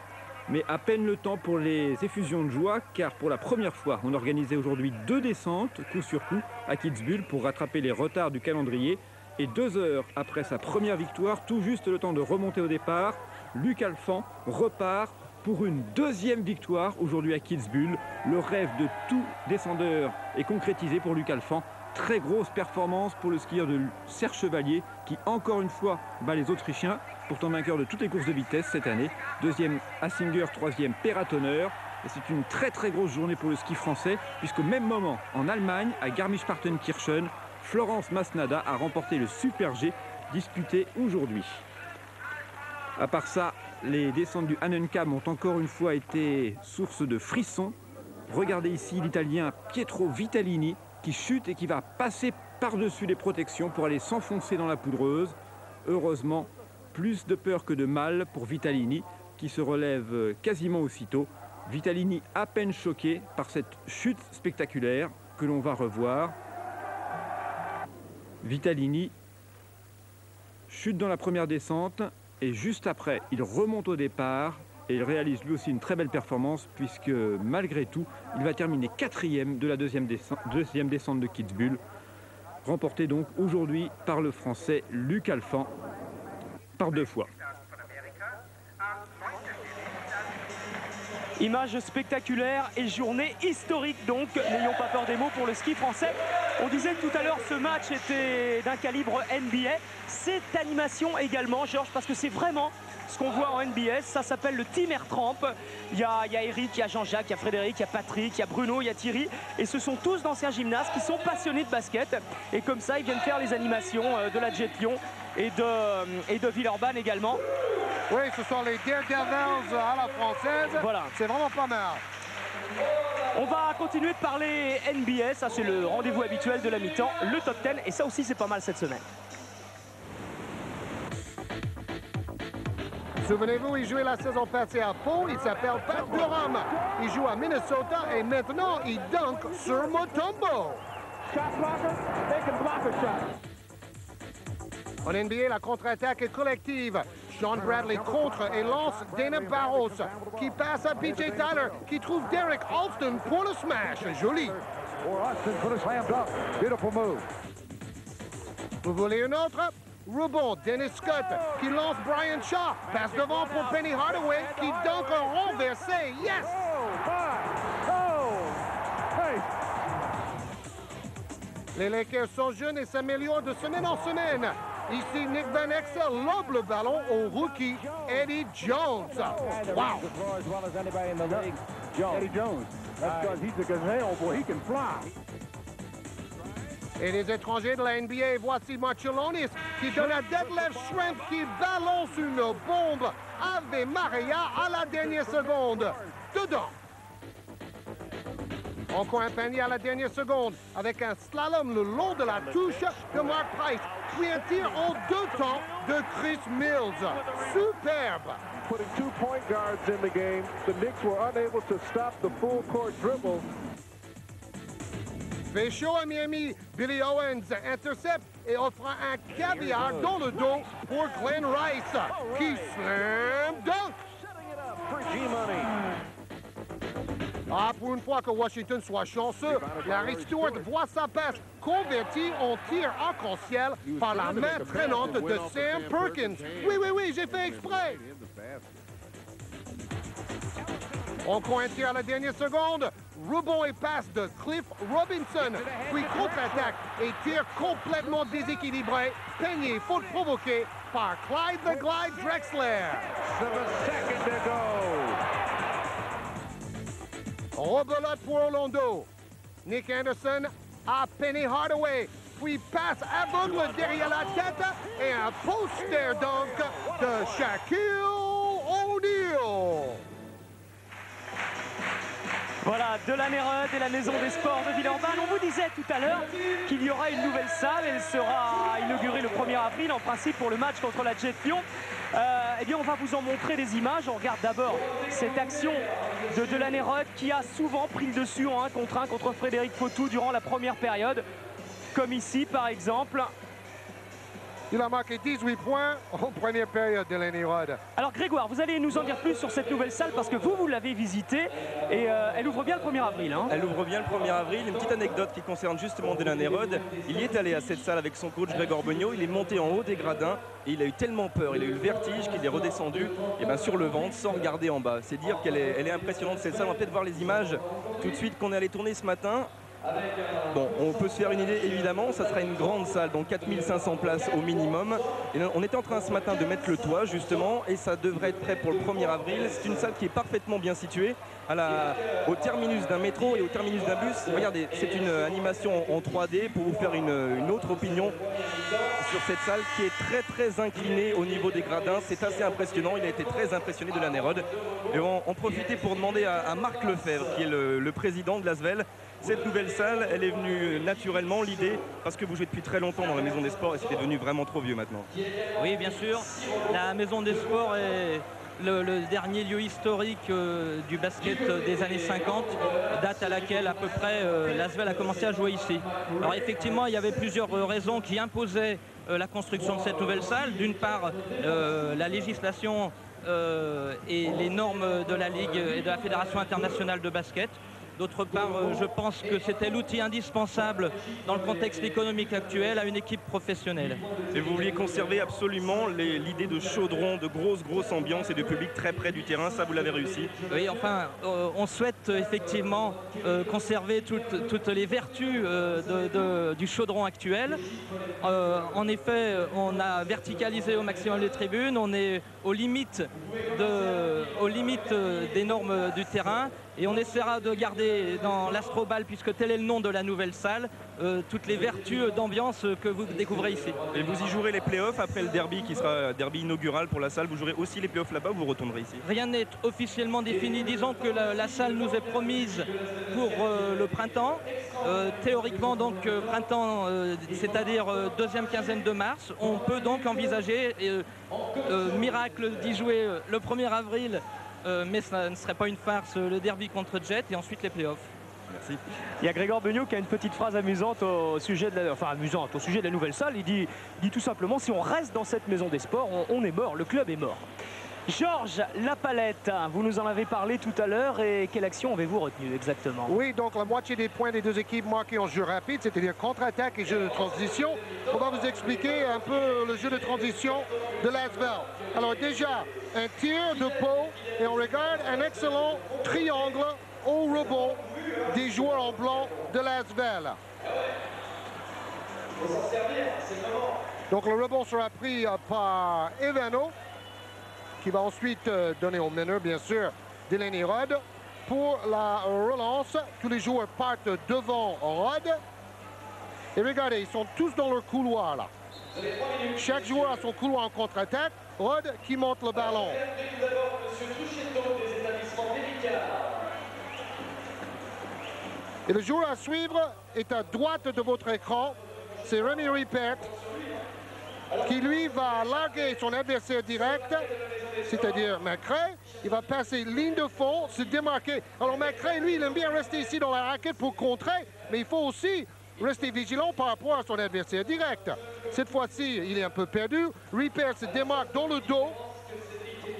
Mais à peine le temps pour les effusions de joie, car pour la première fois, on organisait aujourd'hui 2 descentes, coup sur coup, à Kitzbühel pour rattraper les retards du calendrier. Et 2 heures après sa première victoire, tout juste le temps de remonter au départ, Luc Alphand repart pour une deuxième victoire aujourd'hui à Kitzbühel. Le rêve de tout descendeur est concrétisé pour Luc Alphand. Très grosse performance pour le skieur de Serre Chevalier qui encore une fois bat les Autrichiens, pourtant vainqueur de toutes les courses de vitesse cette année. Deuxième Hasinger, troisième Perratonner. Et c'est une très grosse journée pour le ski français, puisqu'au même moment en Allemagne, à Garmisch-Partenkirchen, Florence Masnada a remporté le Super G disputé aujourd'hui. À part ça, les descentes du Hahnenkamm ont encore une fois été source de frissons. Regardez ici l'Italien Pietro Vitalini qui chute et qui va passer par-dessus les protections pour aller s'enfoncer dans la poudreuse. Heureusement, plus de peur que de mal pour Vitalini qui se relève quasiment aussitôt. Vitalini à peine choqué par cette chute spectaculaire que l'on va revoir. Vitalini chute dans la première descente et juste après, il remonte au départ et il réalise lui aussi une très belle performance puisque malgré tout, il va terminer 4e de la deuxième descente de Kitzbühel, remportée donc aujourd'hui par le Français Luc Alphand par 2 fois. Image spectaculaire et journée historique donc, n'ayons pas peur des mots pour le ski français. On disait que tout à l'heure ce match était d'un calibre NBA. Cette animation également, Georges, parce que c'est vraiment ce qu'on voit en NBA, ça s'appelle le Team Air Tramp. Il y a Eric, il y a Jean-Jacques, il y a Frédéric, il y a Patrick, il y a Bruno, il y a Thierry. Et ce sont tous d'anciens gymnastes qui sont passionnés de basket. Et comme ça, ils viennent faire les animations de la Jet Lyon et de Villeurbanne également. Oui, ce sont les Daredevils à la française. Voilà. C'est vraiment pas mal. On va continuer de parler NBA, ça c'est le rendez-vous habituel de la mi-temps, le top 10, et ça aussi c'est pas mal cette semaine. Souvenez-vous, il jouait la saison passée à Pau, il s'appelle Pat Durham. Il joue à Minnesota et maintenant il dunk sur Mutombo. En NBA, la contre-attaque est collective. Sean Bradley contre et lance Dana Barros, qui passe à PJ Tyler, qui trouve Derek Alston pour le smash. Joli. Vous voulez une autre? Rebond, Dennis Scott, qui lance Brian Shaw. Passe devant pour Penny Hardaway, qui dunk un renversé. Yes! Les Lakers sont jeunes et s'améliorent de semaine en semaine. Ici, Nick Van Exel lobe le ballon au rookie Eddie Jones. Wow! Eddie Jones. That's because he's a gazelle, boy. He can fly. Et les étrangers de la NBA, voici Marcellonis qui donne à Detlef Schrempf qui balance une bombe Ave Maria à la dernière seconde. Dedans. Encore un panier à la dernière seconde avec un slalom le long de la touche de Mark Price. Puis un tir en 2 temps de Chris Mills. Superbe. Putting 2 point guards in the game, the Knicks were unable to stop the full court dribble. Fait chaud à Miami, Billy Owens intercepte et offre un caviar dans le dos pour Glenn Rice, qui slam dunk. Ah, pour une fois que Washington soit chanceux, Larry Stewart voit sa passe convertie en tir arc-en-ciel par la main traînante de Sam Perkins. Oui, j'ai fait exprès. Encore un tir à la dernière seconde. Rebond et passe de Cliff Robinson. Puis contre-attaque et tir complètement déséquilibré. Peigné, faute provoquée par Clyde the Glide Drexler. Rebelote pour Orlando. Nick Anderson à Penny Hardaway. Puis passe aveugle derrière la tête et un poster dunk de Shaquille O'Neal. Voilà, Delaney Rudd et la Maison des Sports de Villeurbanne. On vous disait tout à l'heure qu'il y aura une nouvelle salle. Elle sera inaugurée le 1er avril, en principe pour le match contre la Jet Lyon. Eh bien, on va vous en montrer des images. On regarde d'abord cette action de Delaney Rudd qui a souvent pris le dessus en 1 contre 1 contre Frédéric Fautou durant la première période. Comme ici, par exemple. Il a marqué 18 points en première période de Delaney Rudd. Alors Grégoire, vous allez nous en dire plus sur cette nouvelle salle parce que vous l'avez visitée et elle ouvre bien le 1er avril. Hein. Elle ouvre bien le 1er avril. Une petite anecdote qui concerne justement Delaney Rudd. Il y est allé à cette salle avec son coach Grégor Beugnot. Il est monté en haut des gradins et il a eu tellement peur, il a eu le vertige qu'il est redescendu sur le ventre sans regarder en bas. C'est dire qu'elle est impressionnante cette salle. On va peut-être voir les images tout de suite qu'on est allé tourner ce matin. Bon, on peut se faire une idée, évidemment, ça sera une grande salle, donc 4500 places au minimum. Et on était en train ce matin de mettre le toit, justement, et ça devrait être prêt pour le 1er avril. C'est une salle qui est parfaitement bien située, au terminus d'un métro et au terminus d'un bus. Regardez, c'est une animation en 3D pour vous faire une autre opinion sur cette salle qui est très inclinée au niveau des gradins. C'est assez impressionnant, il a été très impressionné de Delaney Rudd. Et on profitait pour demander à Marc Lefebvre, qui est le président de l'Asvel. Cette nouvelle salle, elle est venue naturellement, l'idée, parce que vous jouez depuis très longtemps dans la Maison des Sports et c'était devenu vraiment trop vieux maintenant. Oui, bien sûr. La Maison des Sports est le dernier lieu historique du basket des années 50, date à laquelle à peu près l'Asvel a commencé à jouer ici. Alors effectivement, il y avait plusieurs raisons qui imposaient la construction de cette nouvelle salle. D'une part, la législation et les normes de la Ligue et de la Fédération internationale de basket. D'autre part, je pense que c'était l'outil indispensable dans le contexte économique actuel à une équipe professionnelle. Et vous vouliez conserver absolument l'idée de chaudron, de grosse ambiance et de public très près du terrain, ça vous l'avez réussi? Oui, enfin, on souhaite effectivement conserver toutes les vertus du chaudron actuel. En effet, on a verticalisé au maximum les tribunes, on est aux limites des normes du terrain. Et on essaiera de garder dans l'Astrobal, puisque tel est le nom de la nouvelle salle, toutes les vertus d'ambiance que vous découvrez ici. Et vous y jouerez les playoffs après le derby qui sera derby inaugural pour la salle. Vous jouerez aussi les playoffs là-bas ou vous retournerez ici? Rien n'est officiellement défini. Disons que la salle nous est promise pour le printemps. Théoriquement, donc, printemps, c'est-à-dire deuxième quinzaine de mars. On peut donc envisager, miracle, d'y jouer le 1er avril. Mais ça ne serait pas une farce, le derby contre Jet et ensuite les playoffs. Merci. Il y a Grégor Beugnot qui a une petite phrase amusante au sujet de la nouvelle salle. Il dit tout simplement, si on reste dans cette maison des sports, on est mort, le club est mort. Georges Lapalette, vous nous en avez parlé tout à l'heure et quelle action avez-vous retenue exactement? Oui, donc la moitié des points des deux équipes marqués en jeu rapide, c'est-à-dire contre-attaque et jeu de transition. On va vous expliquer un peu le jeu de transition de Lasvel. Alors déjà, un tir de Pau et on regarde un excellent triangle au rebond des joueurs en blanc de Lasvel. Donc le rebond sera pris par Evano, qui va ensuite donner au meneur, bien sûr, Delaney Rod. Pour la relance, tous les joueurs partent devant Rod. Et regardez, ils sont tous dans leur couloir là. Chaque joueur a son couloir en contre-attaque. Rod qui monte le ballon. Et le joueur à suivre est à droite de votre écran. C'est Rémi Ripert, qui lui va larguer son adversaire direct, c'est-à-dire McRae. Il va passer ligne de fond, se démarquer. Alors McRae, lui, il aime bien rester ici dans la raquette pour contrer, mais il faut aussi rester vigilant par rapport à son adversaire direct. Cette fois-ci, il est un peu perdu. Ripert se démarque dans le dos.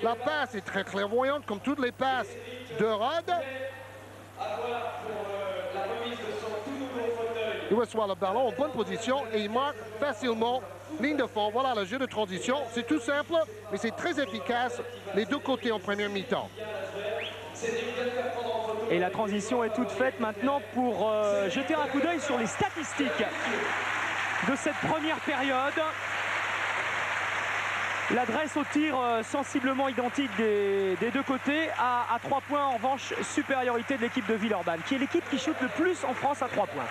La passe est très clairvoyante, comme toutes les passes de Rod. Il reçoit le ballon en bonne position et il marque facilement ligne de fond. Voilà le jeu de transition. C'est tout simple, mais c'est très efficace les deux côtés en première mi-temps. Et la transition est toute faite maintenant pour jeter un coup d'œil sur les statistiques de cette première période. L'adresse au tir sensiblement identique des deux côtés, à 3 points en revanche, supériorité de l'équipe de Villeurbanne, qui est l'équipe qui shoot le plus en France à 3 points.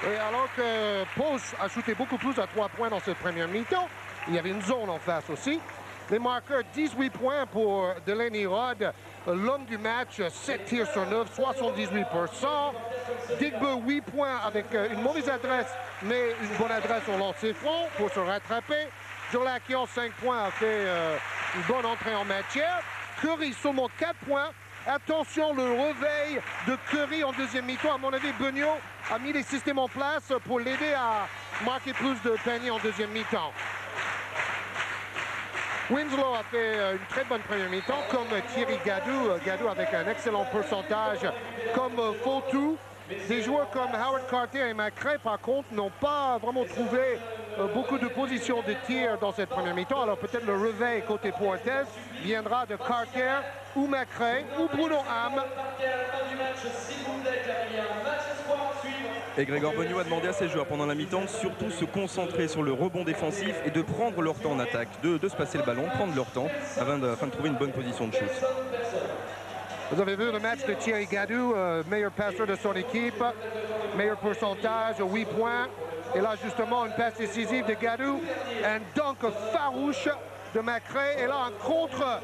Et alors que Pau a shooté beaucoup plus à 3 points dans cette première mi-temps, il y avait une zone en face aussi. Les marqueurs, 18 points pour Delaney Rod, l'homme du match, 7 tirs sur 9, 78%. Digbe, 8 points avec une mauvaise adresse, mais une bonne adresse au lancer franc pour se rattraper. Jolakian, 5 points, a fait une bonne entrée en matière. Curry, seulement 4 points. Attention, le réveil de Curry en deuxième mi-temps. À mon avis, Beugnot a mis les systèmes en place pour l'aider à marquer plus de paniers en deuxième mi-temps. Winslow a fait une très bonne première mi-temps, comme Thierry Gadou. Gadou avec un excellent pourcentage, comme Fautou. Des joueurs comme Howard Carter et McRae, par contre, n'ont pas vraiment trouvé beaucoup de positions de tir dans cette première mi-temps. Alors peut-être le réveil côté Portes viendra de Carter ou McRae ou Bruno Ham. Et Grégor Beugnot a demandé à ses joueurs pendant la mi-temps de surtout se concentrer sur le rebond défensif et de prendre leur temps en attaque, de se passer le ballon, prendre leur temps afin de trouver une bonne position de shoot. Vous avez vu le match de Thierry Gadou, meilleur passeur de son équipe, meilleur pourcentage, 8 points. Et là, justement, une passe décisive de Gadou, un dunk farouche de McRae. Et là, un contre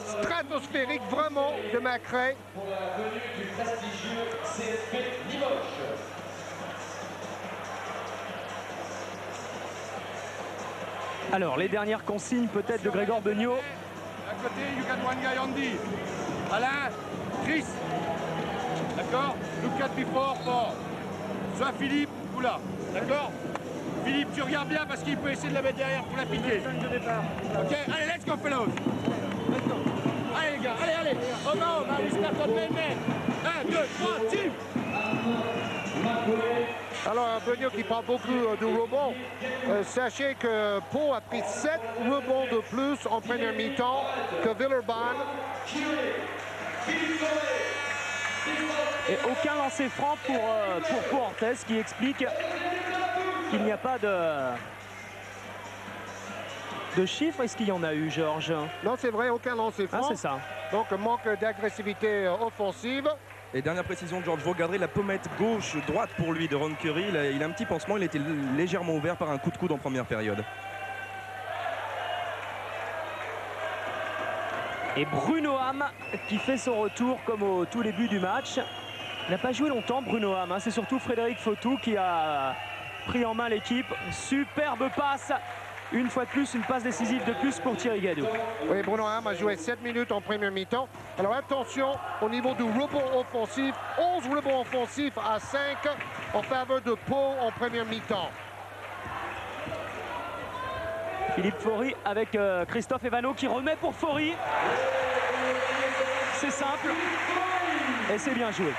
stratosphérique vraiment de McRae. Alors, les dernières consignes peut-être de Grégor Beugnot. À côté, you got one guy on D. Alain, Chris. D'accord? Look at before for. Soit Philippe ou là. D'accord? Philippe, tu regardes bien parce qu'il peut essayer de la mettre derrière pour la piquer. Ok, allez, let's go, fellows. Allez, les gars, allez. Oh non, Maurice Merton, man. 1, 2, 3, team. Alors, Beugnot qui parle beaucoup de rebonds. Sachez que Pau a pris 7 rebonds de plus en première mi-temps que Villeurbanne. Et aucun lancer franc pour Portes, qui explique qu'il n'y a pas de chiffres. Est-ce qu'il y en a eu, Georges? Non, c'est vrai, aucun lancer franc. Ah, c'est ça. Donc, manque d'agressivité offensive. Et dernière précision, George, vous regarderez la pommette gauche-droite pour lui de Ron Curry. Il a un petit pansement, il était légèrement ouvert par un coup de coude en première période. Et Bruno Ham qui fait son retour comme au tout début du match. Il n'a pas joué longtemps Bruno Ham, hein. C'est surtout Frédéric Fautou qui a pris en main l'équipe. Superbe passe, une fois de plus, une passe décisive de plus pour Thierry Gadou. Oui, Bruno Ham a joué 7 minutes en première mi-temps. Alors attention au niveau du rebond offensif, 11 rebonds offensifs à 5 en faveur de Pau en première mi-temps. Philippe Faury avec Christophe Evano qui remet pour Faury. C'est simple et c'est bien joué.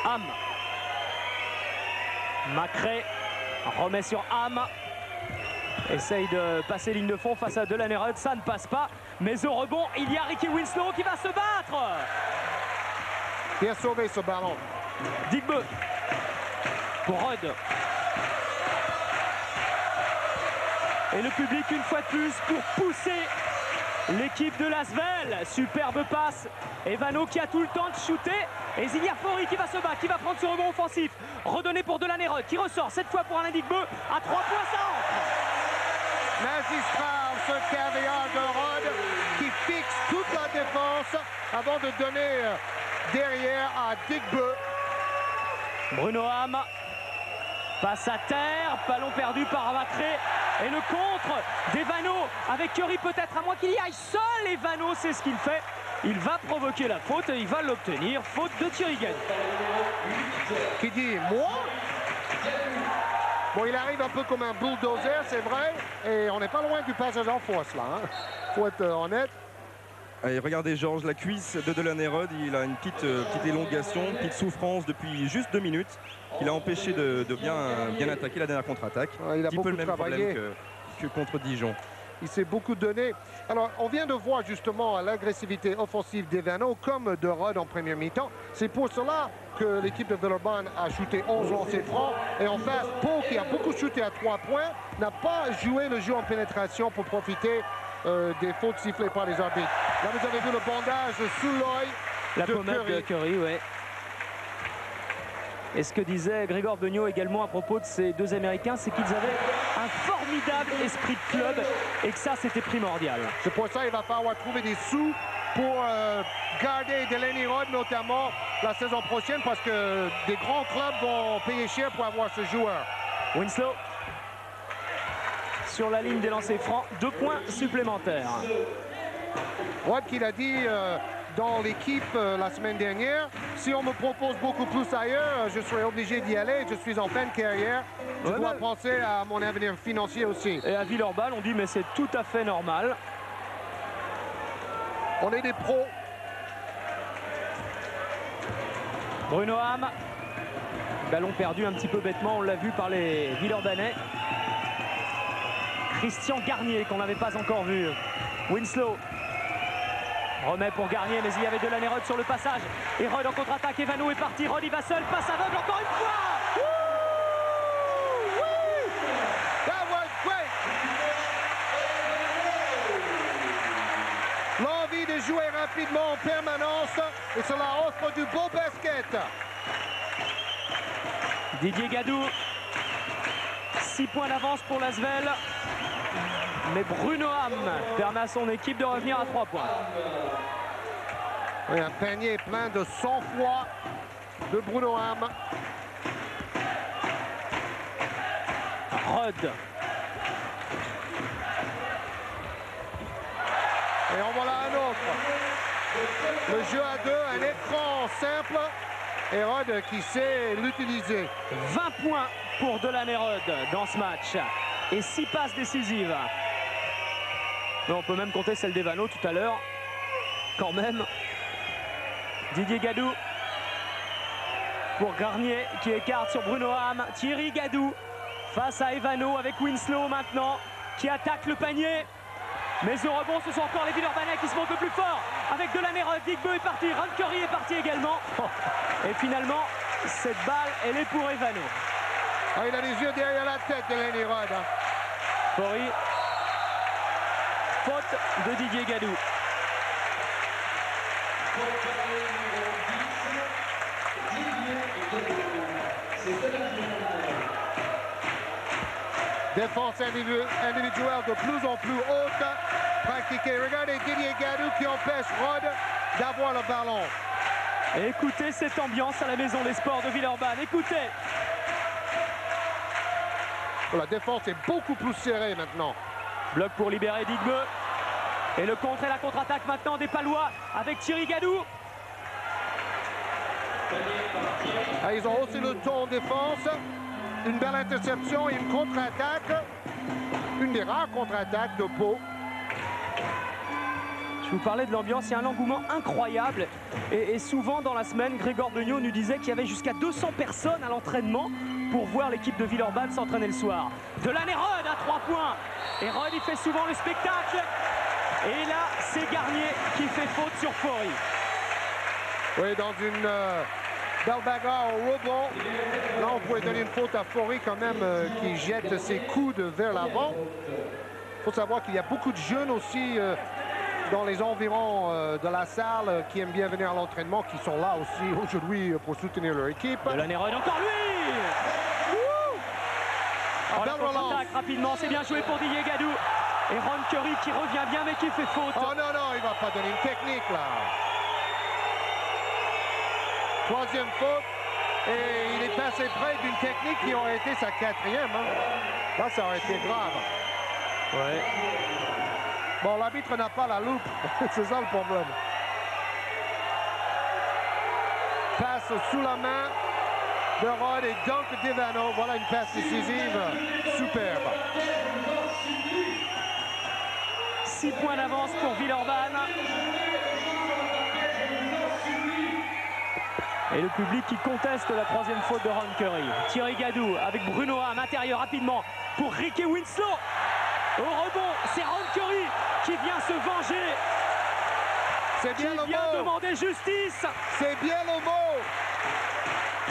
Ham. Macré remet sur Ham. Essaye de passer ligne de fond face à Delanerud, ça ne passe pas. Mais au rebond, il y a Ricky Winslow qui va se battre. Bien sauvé ce ballon. Digbeu pour Rod. Et le public une fois de plus pour pousser l'équipe de Lasvel. Superbe passe. Evano qui a tout le temps de shooter. Et Zinia Faury qui va se battre, qui va prendre ce rebond offensif. Redonné pour Delanerud qui ressort cette fois pour Alain Digbeu. À 3 points, ça entre. Magistral ce caviar de Rod qui fixe toute la défense avant de donner derrière à Digbeu. Bruno Ham passe à terre, ballon perdu par Macré. Et le contre d'Evano avec Curry peut-être, à moins qu'il y aille seul. Evano, c'est ce qu'il fait. Il va provoquer la faute et il va l'obtenir. Faute de Thierry Gadou. Qui dit moi? Bon, il arrive un peu comme un bulldozer, c'est vrai. Et on n'est pas loin du passage en force là. Hein. Faut être honnête. Allez, regardez Georges, la cuisse de Delanerud, il a une petite élongation, une petite souffrance depuis juste 2 minutes qui l'a empêché de bien attaquer la dernière contre-attaque. Il a un petit peu le même problème que contre Dijon. Il s'est beaucoup donné. Alors, on vient de voir justement l'agressivité offensive d'Evano comme de Rod en première mi-temps. C'est pour cela que l'équipe de Villeurbanne a shooté 11 lancers francs. Et en face, Pau, qui a beaucoup shooté à 3 points, n'a pas joué le jeu en pénétration pour profiter des fautes sifflées par les arbitres. Là, vous avez vu le bandage sous l'œil La pommade de Curry, ouais. Et ce que disait Grégor Beugnot également à propos de ces deux Américains, c'est qu'ils avaient un formidable esprit de club et que ça, c'était primordial. C'est pour ça qu'il va falloir trouver des sous pour garder Delaney Rod notamment la saison prochaine parce que des grands clubs vont payer cher pour avoir ce joueur. Winslow sur la ligne des lancers francs, 2 points supplémentaires. Rod qui l'a dit dans l'équipe la semaine dernière, si on me propose beaucoup plus ailleurs, je serai obligé d'y aller. Je suis en fin de carrière. Je dois penser à mon avenir financier aussi. Et à Villeurbanne, on dit mais c'est tout à fait normal. On est des pros. Bruno Ham. Ballon perdu un petit peu bêtement, on l'a vu par les Villeurbanais. Christian Garnier qu'on n'avait pas encore vu. Winslow remet pour Garnier, mais il y avait Delanerud sur le passage. Et Rod en contre-attaque, Evano est parti. Rod il va seul, passe aveugle encore une fois. That was great. L'envie de jouer rapidement en permanence et cela offre du beau basket. Didier Gadou, 6 points d'avance pour l'Asvel. Mais Bruno Ham permet à son équipe de revenir à 3 points. Oui, un panier plein de sang-froid de Bruno Ham. Rod. Et en voilà un autre. Le jeu à 2, un écran simple. Et Rod qui sait l'utiliser. 20 points pour Delanerud dans ce match. Et 6 passes décisives. Mais on peut même compter celle d'Evano tout à l'heure. Quand même. Didier Gadou. Pour Garnier qui écarte sur Bruno Ham. Thierry Gadou face à Evano avec Winslow maintenant. Qui attaque le panier. Mais au rebond, ce sont encore les Villeurbanais qui se montent le plus fort. Avec Delanerud, Digbeu est parti. Ron Curry est parti également. Et finalement, cette balle, elle est pour Evano. Ah, il a les yeux derrière la tête de Delanerud. Faury. Faute de Didier Gadou. Défense individuelle de plus en plus haute, pratiquée. Regardez Didier Gadou qui empêche Rod d'avoir le ballon. Et écoutez cette ambiance à la Maison des Sports de Villeurbanne. Écoutez. La défense est beaucoup plus serrée maintenant. Bloc pour libérer Digbeu. Et le contre et la contre-attaque maintenant des Palois avec Thierry Gadou. Ah, ils ont haussé le ton en défense. Une belle interception et une contre-attaque. Une des rares contre-attaques de Pau. Je vous parlais de l'ambiance, il y a un engouement incroyable. Et souvent dans la semaine, Grégor Beugnot nous disait qu'il y avait jusqu'à 200 personnes à l'entraînement pour voir l'équipe de Villeurbanne s'entraîner le soir. Delaney Rod à 3 points. Et Rod, il fait souvent le spectacle. Et là, c'est Garnier qui fait faute sur Faury. Oui, dans une belle bagarre au rebond. Là, on pourrait donner une faute à Faury quand même qui jette ses coudes vers l'avant. Il faut savoir qu'il y a beaucoup de jeunes aussi dans les environs de la salle qui aiment bien venir à l'entraînement, qui sont là aussi aujourd'hui pour soutenir leur équipe. Delaney Rod, encore lui. Oh, la contre-attaque rapidement, c'est bien joué pour Didier Gadou. Et Ron Curry qui revient bien mais qui fait faute. Oh non, non, il va pas donner une technique là. Troisième faute. Et il est passé près d'une technique qui aurait été sa quatrième. Hein. Là, ça aurait été grave. Ouais. Bon, l'arbitre n'a pas la loupe. C'est ça le problème. Passe sous la main de Rod et dunk d'Ivano. Voilà une passe décisive. Superbe. 6 points d'avance pour Villeurbanne. Et le public qui conteste la troisième faute de Ron Curry. Thierry Gadou avec Bruno Ham, intérieur rapidement pour Ricky Winslow. Au rebond, c'est Ron Curry qui vient se venger. C'est bien le mot. Qui vient demander justice. C'est bien le mot.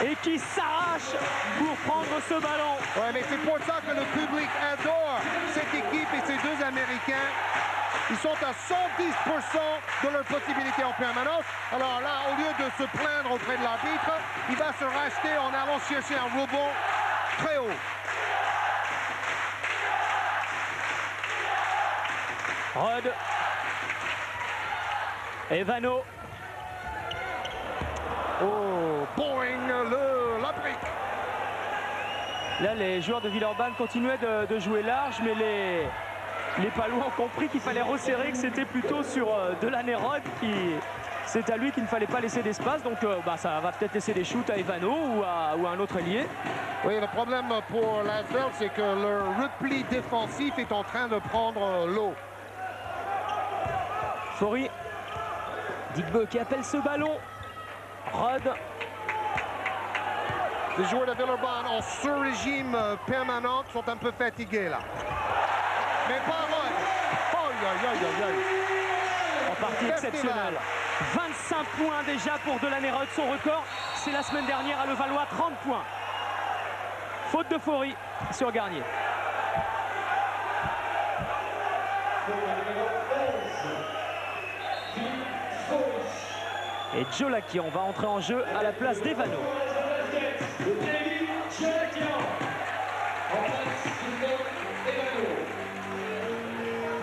Et qui s'arrache pour prendre ce ballon. Ouais, mais c'est pour ça que le public adore cette équipe et ces deux Américains. Ils sont à 110% de leur possibilité en permanence. Alors là, au lieu de se plaindre auprès de l'arbitre, il va se racheter en allant chercher un rebond très haut. Rod. Evano. Oh, boing, la brique. Là, les joueurs de Villeurbanne continuaient de jouer large, mais les Palois ont compris qu'il fallait resserrer, que c'était plutôt sur Delaney Rod qui... C'est à lui qu'il ne fallait pas laisser d'espace, donc ça va peut-être laisser des shoots à Evano ou à un autre ailier. Oui, le problème pour l'Asvel, c'est que le repli défensif est en train de prendre l'eau. Faury. Digbeu qui appelle ce ballon. Rod. Les joueurs de Villeurbanne en sur-régime permanent sont un peu fatigués là. Mais pas Rod. En partie exceptionnelle. 25 points déjà pour Delaney Rod. Son record, c'est la semaine dernière à Levallois, 30 points. Faute de Faury sur Garnier. Et Joe Lakian va entrer en jeu à la place d'Evano.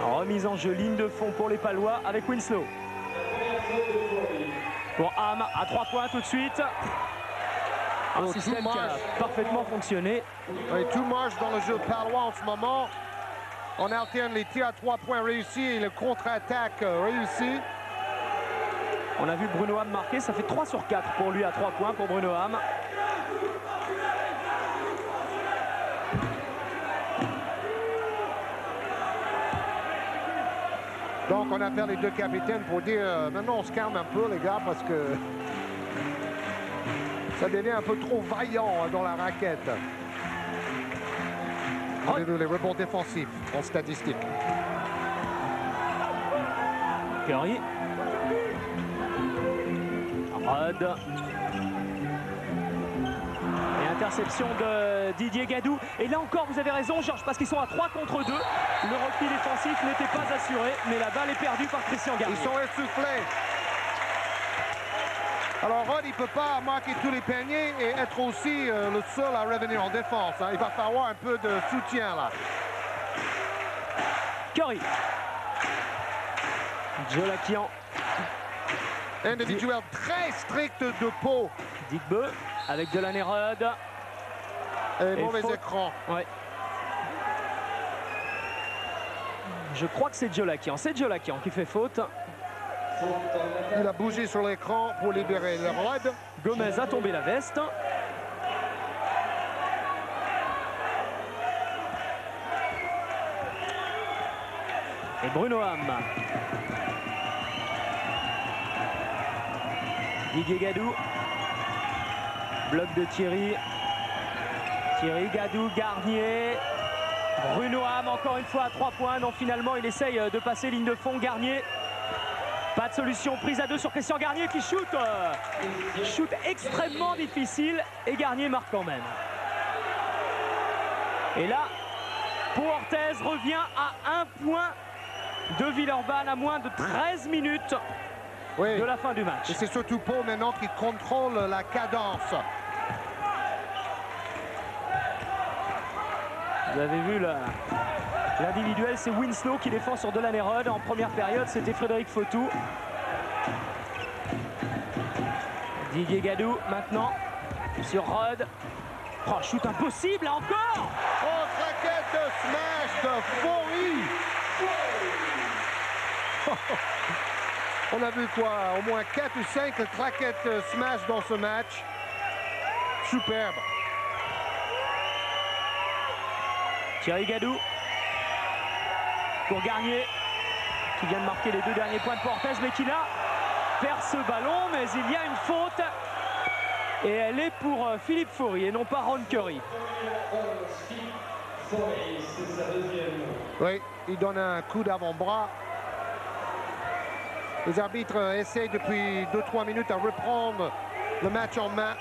Remise en jeu, ligne de fond pour les Palois avec Winslow. Pour Ham à 3 points tout de suite. Un système qui a parfaitement fonctionné. Oui, tout marche dans le jeu palois en ce moment. On alterne les tirs à 3 points réussis et le contre-attaque réussi. On a vu Bruno Ham marquer, ça fait 3 sur 4 pour lui à 3 points pour Bruno Ham. Donc on appelle les deux capitaines pour dire maintenant on se calme un peu les gars parce que ça devient un peu trop vaillant dans la raquette. Les rebonds défensifs en statistique. Curry. Rod. Et interception de Didier Gadou. Et là encore, vous avez raison, Georges, parce qu'ils sont à 3 contre 2. Le repli défensif n'était pas assuré, mais la balle est perdue par Christian Garnier. Ils sont essoufflés. Alors Rod, il ne peut pas marquer tous les paniers et être aussi le seul à revenir en défense. Hein. Il va falloir un peu de soutien là. Curry. Jolakian. Individuel très strict de Pau. Digbe avec Delaney-Rod. Et mauvais écran. Ouais. Je crois que c'est Jolakian. C'est Jolakian qui fait faute. Il a bougé sur l'écran pour libérer le Rod. Gomez a tombé la veste. Et Bruno Ham. Didier Gadou. Bloc de Thierry. Thierry, Gadou, Garnier. Bruno Ham encore une fois à 3 points. Non, finalement il essaye de passer ligne de fond. Garnier. Pas de solution, prise à 2 sur Christian Garnier qui shoot. Shoot extrêmement difficile et Garnier marque quand même. Et là, Pau Orthez revient à 1 point de Villeurbanne à moins de 13 minutes de la fin du match. Et c'est surtout Pau maintenant qui contrôle la cadence. Vous avez vu l'individuel, c'est Winslow qui défend sur Delaney-Rod. En première période, c'était Frédéric Fautou. Didier Gadou maintenant sur Rod. Oh, shoot impossible là encore. Oh, claquette de smash de Faury. On a vu quoi? Au moins 4 ou 5 claquettes smash dans ce match. Superbe. Thierry Gadou pour Garnier qui vient de marquer les 2 derniers points de Orthez mais qui là perd ce ballon, mais il y a une faute et elle est pour Philippe Faury et non pas Ron Curry. Oui, il donne un coup d'avant-bras. Les arbitres essayent depuis 2-3 minutes à reprendre le match en main.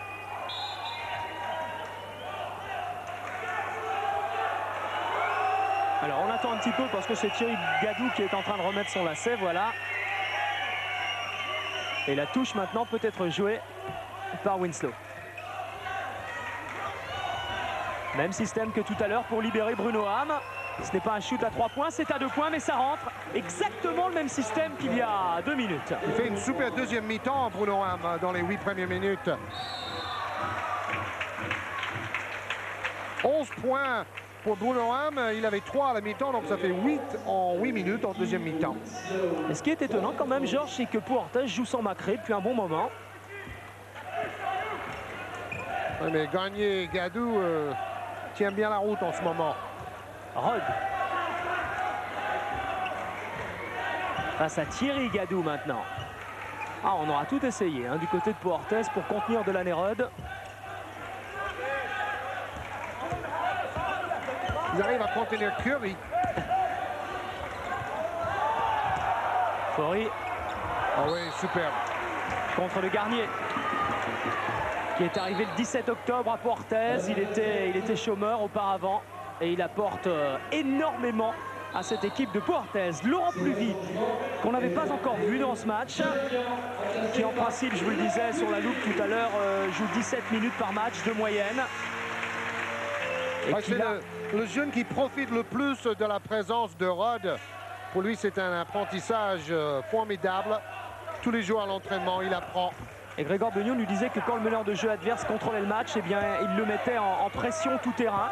Alors on attend un petit peu parce que c'est Thierry Gadou qui est en train de remettre son lacet, voilà. Et la touche maintenant peut être jouée par Winslow. Même système que tout à l'heure pour libérer Bruno Ham. Ce n'est pas un shoot à 3 points, c'est à 2 points, mais ça rentre. Exactement le même système qu'il y a 2 minutes. Il fait une super deuxième mi-temps, Bruno Ham, dans les 8 premières minutes. 11 points pour Bruno Ham. Il avait 3 à la mi-temps, donc ça fait 8 en 8 minutes en deuxième mi-temps. Et ce qui est étonnant quand même, Georges, c'est que Pau Orthez joue sans Macré depuis un bon moment. Oui, mais Garnier et Gadou tient bien la route en ce moment. Rod. Face à Thierry Gadou maintenant. Ah, on aura tout essayé hein, du côté de Pau Orthez pour contenir Delaney-Rod. Ils arrivent à contenir Curry. Faury. Ah oui, superbe. Contre le Garnier. Qui est arrivé le 17 octobre à Pau Orthez. Il était chômeur auparavant. Et il apporte énormément à cette équipe de Pau Orthez. Laurent Pluvy, qu'on n'avait pas encore vu dans ce match, qui en principe, je vous le disais sur la loupe tout à l'heure, joue 17 minutes par match de moyenne. Et ouais, c'est le jeune qui profite le plus de la présence de Rod. Pour lui, c'est un apprentissage formidable. Tous les jours à l'entraînement, il apprend. Et Grégor Beugnot nous disait que quand le meneur de jeu adverse contrôlait le match, eh bien, il le mettait en pression tout terrain.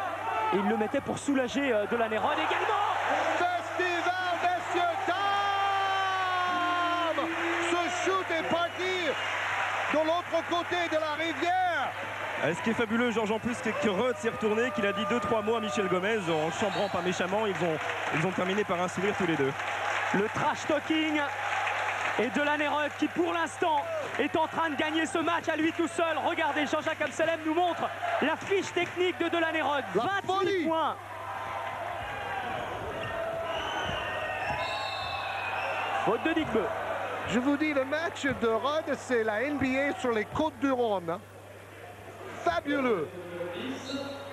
Et il le mettait pour soulager Delaney-Rod également. Festival, messieurs, dames! Ce shoot est parti de l'autre côté de la rivière. Ce qui est fabuleux, Georges, en plus, c'est que Rod s'est retourné, qu'il a dit 2-3 mots à Michel Gomez en chambrant pas méchamment. Ils ont terminé par un sourire tous les deux. Le trash talking et Delaney-Rod qui pour l'instant est en train de gagner ce match à lui tout seul. Regardez, Jean-Jacques Amselem nous montre la fiche technique de Delaney-Rod. 28 points. Faute de Digbe. Je vous dis, le match de Rod, c'est la NBA sur les Côtes-du-Rhône. Hein. Fabuleux.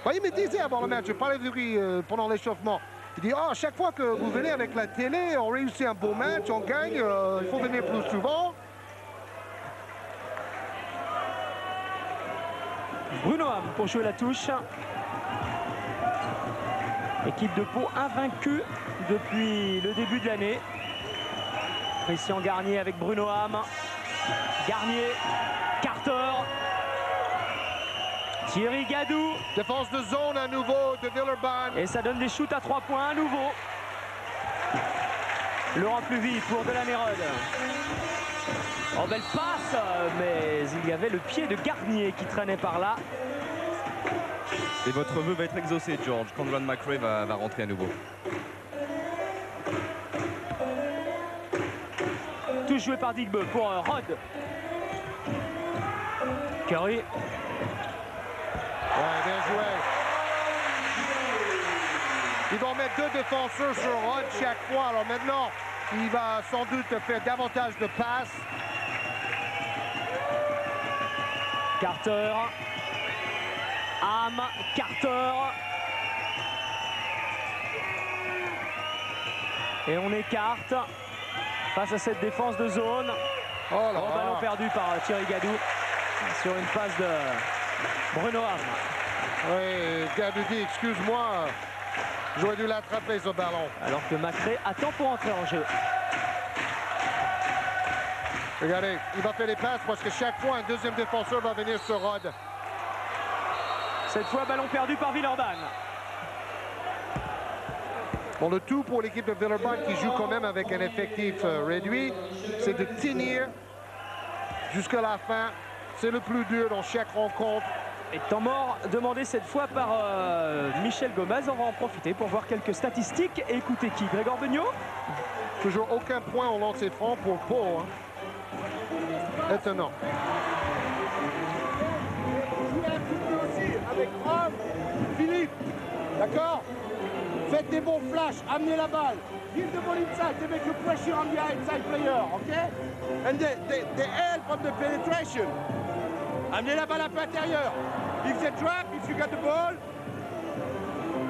Bah, il me disait avant le match, je parlais de lui pendant l'échauffement. Il dit, oh, chaque fois que vous venez avec la télé, on réussit un beau match, on gagne, il faut venir plus souvent. Bruno Ham pour jouer la touche. Équipe de Pau invaincue depuis le début de l'année. Christian Garnier avec Bruno Ham. Garnier, Carter. Thierry Gadou. Défense de zone à nouveau de Villeurbanne. Et ça donne des shoots à 3 points à nouveau. Laurent Pluvy pour Delaney-Rod. Oh, belle passe, mais il y avait le pied de Garnier qui traînait par là. Et votre vœu va être exaucé, George, quand Ron McRae va rentrer à nouveau. Tout joué par Digbeu pour Rod. Curry. Ouais, bien joué. Ils vont mettre 2 défenseurs sur Rod chaque fois. Alors maintenant, il va sans doute faire davantage de passes. Carter. Ham, Carter. Et on écarte face à cette défense de zone. Oh là là. Ballon perdu par Thierry Gadou sur une passe de Bruno Ham. Oui, Gadou dit, excuse-moi, j'aurais dû l'attraper ce ballon. Alors que McRae attend pour entrer en jeu. Regardez, il va faire des passes parce que chaque fois, un deuxième défenseur va venir sur Rod. Cette fois, ballon perdu par Villeurbanne. Bon, le tout pour l'équipe de Villeurbanne qui joue quand même avec un effectif réduit, c'est de tenir jusqu'à la fin. C'est le plus dur dans chaque rencontre. Et temps mort demandé cette fois par Michel Gomez. On va en profiter pour voir quelques statistiques et écouter qui? Grégor Beugnot. Toujours aucun point au lancer franc pour Pau. Hein. Étonnant. Avec Rod, Philippe, d'accord? Faites des bons flashs, amenez la balle. Give the ball inside to make you pressure on the outside player, okay? And the help from the penetration. Amenez la balle un peu intérieure. If they trap, if you got the ball,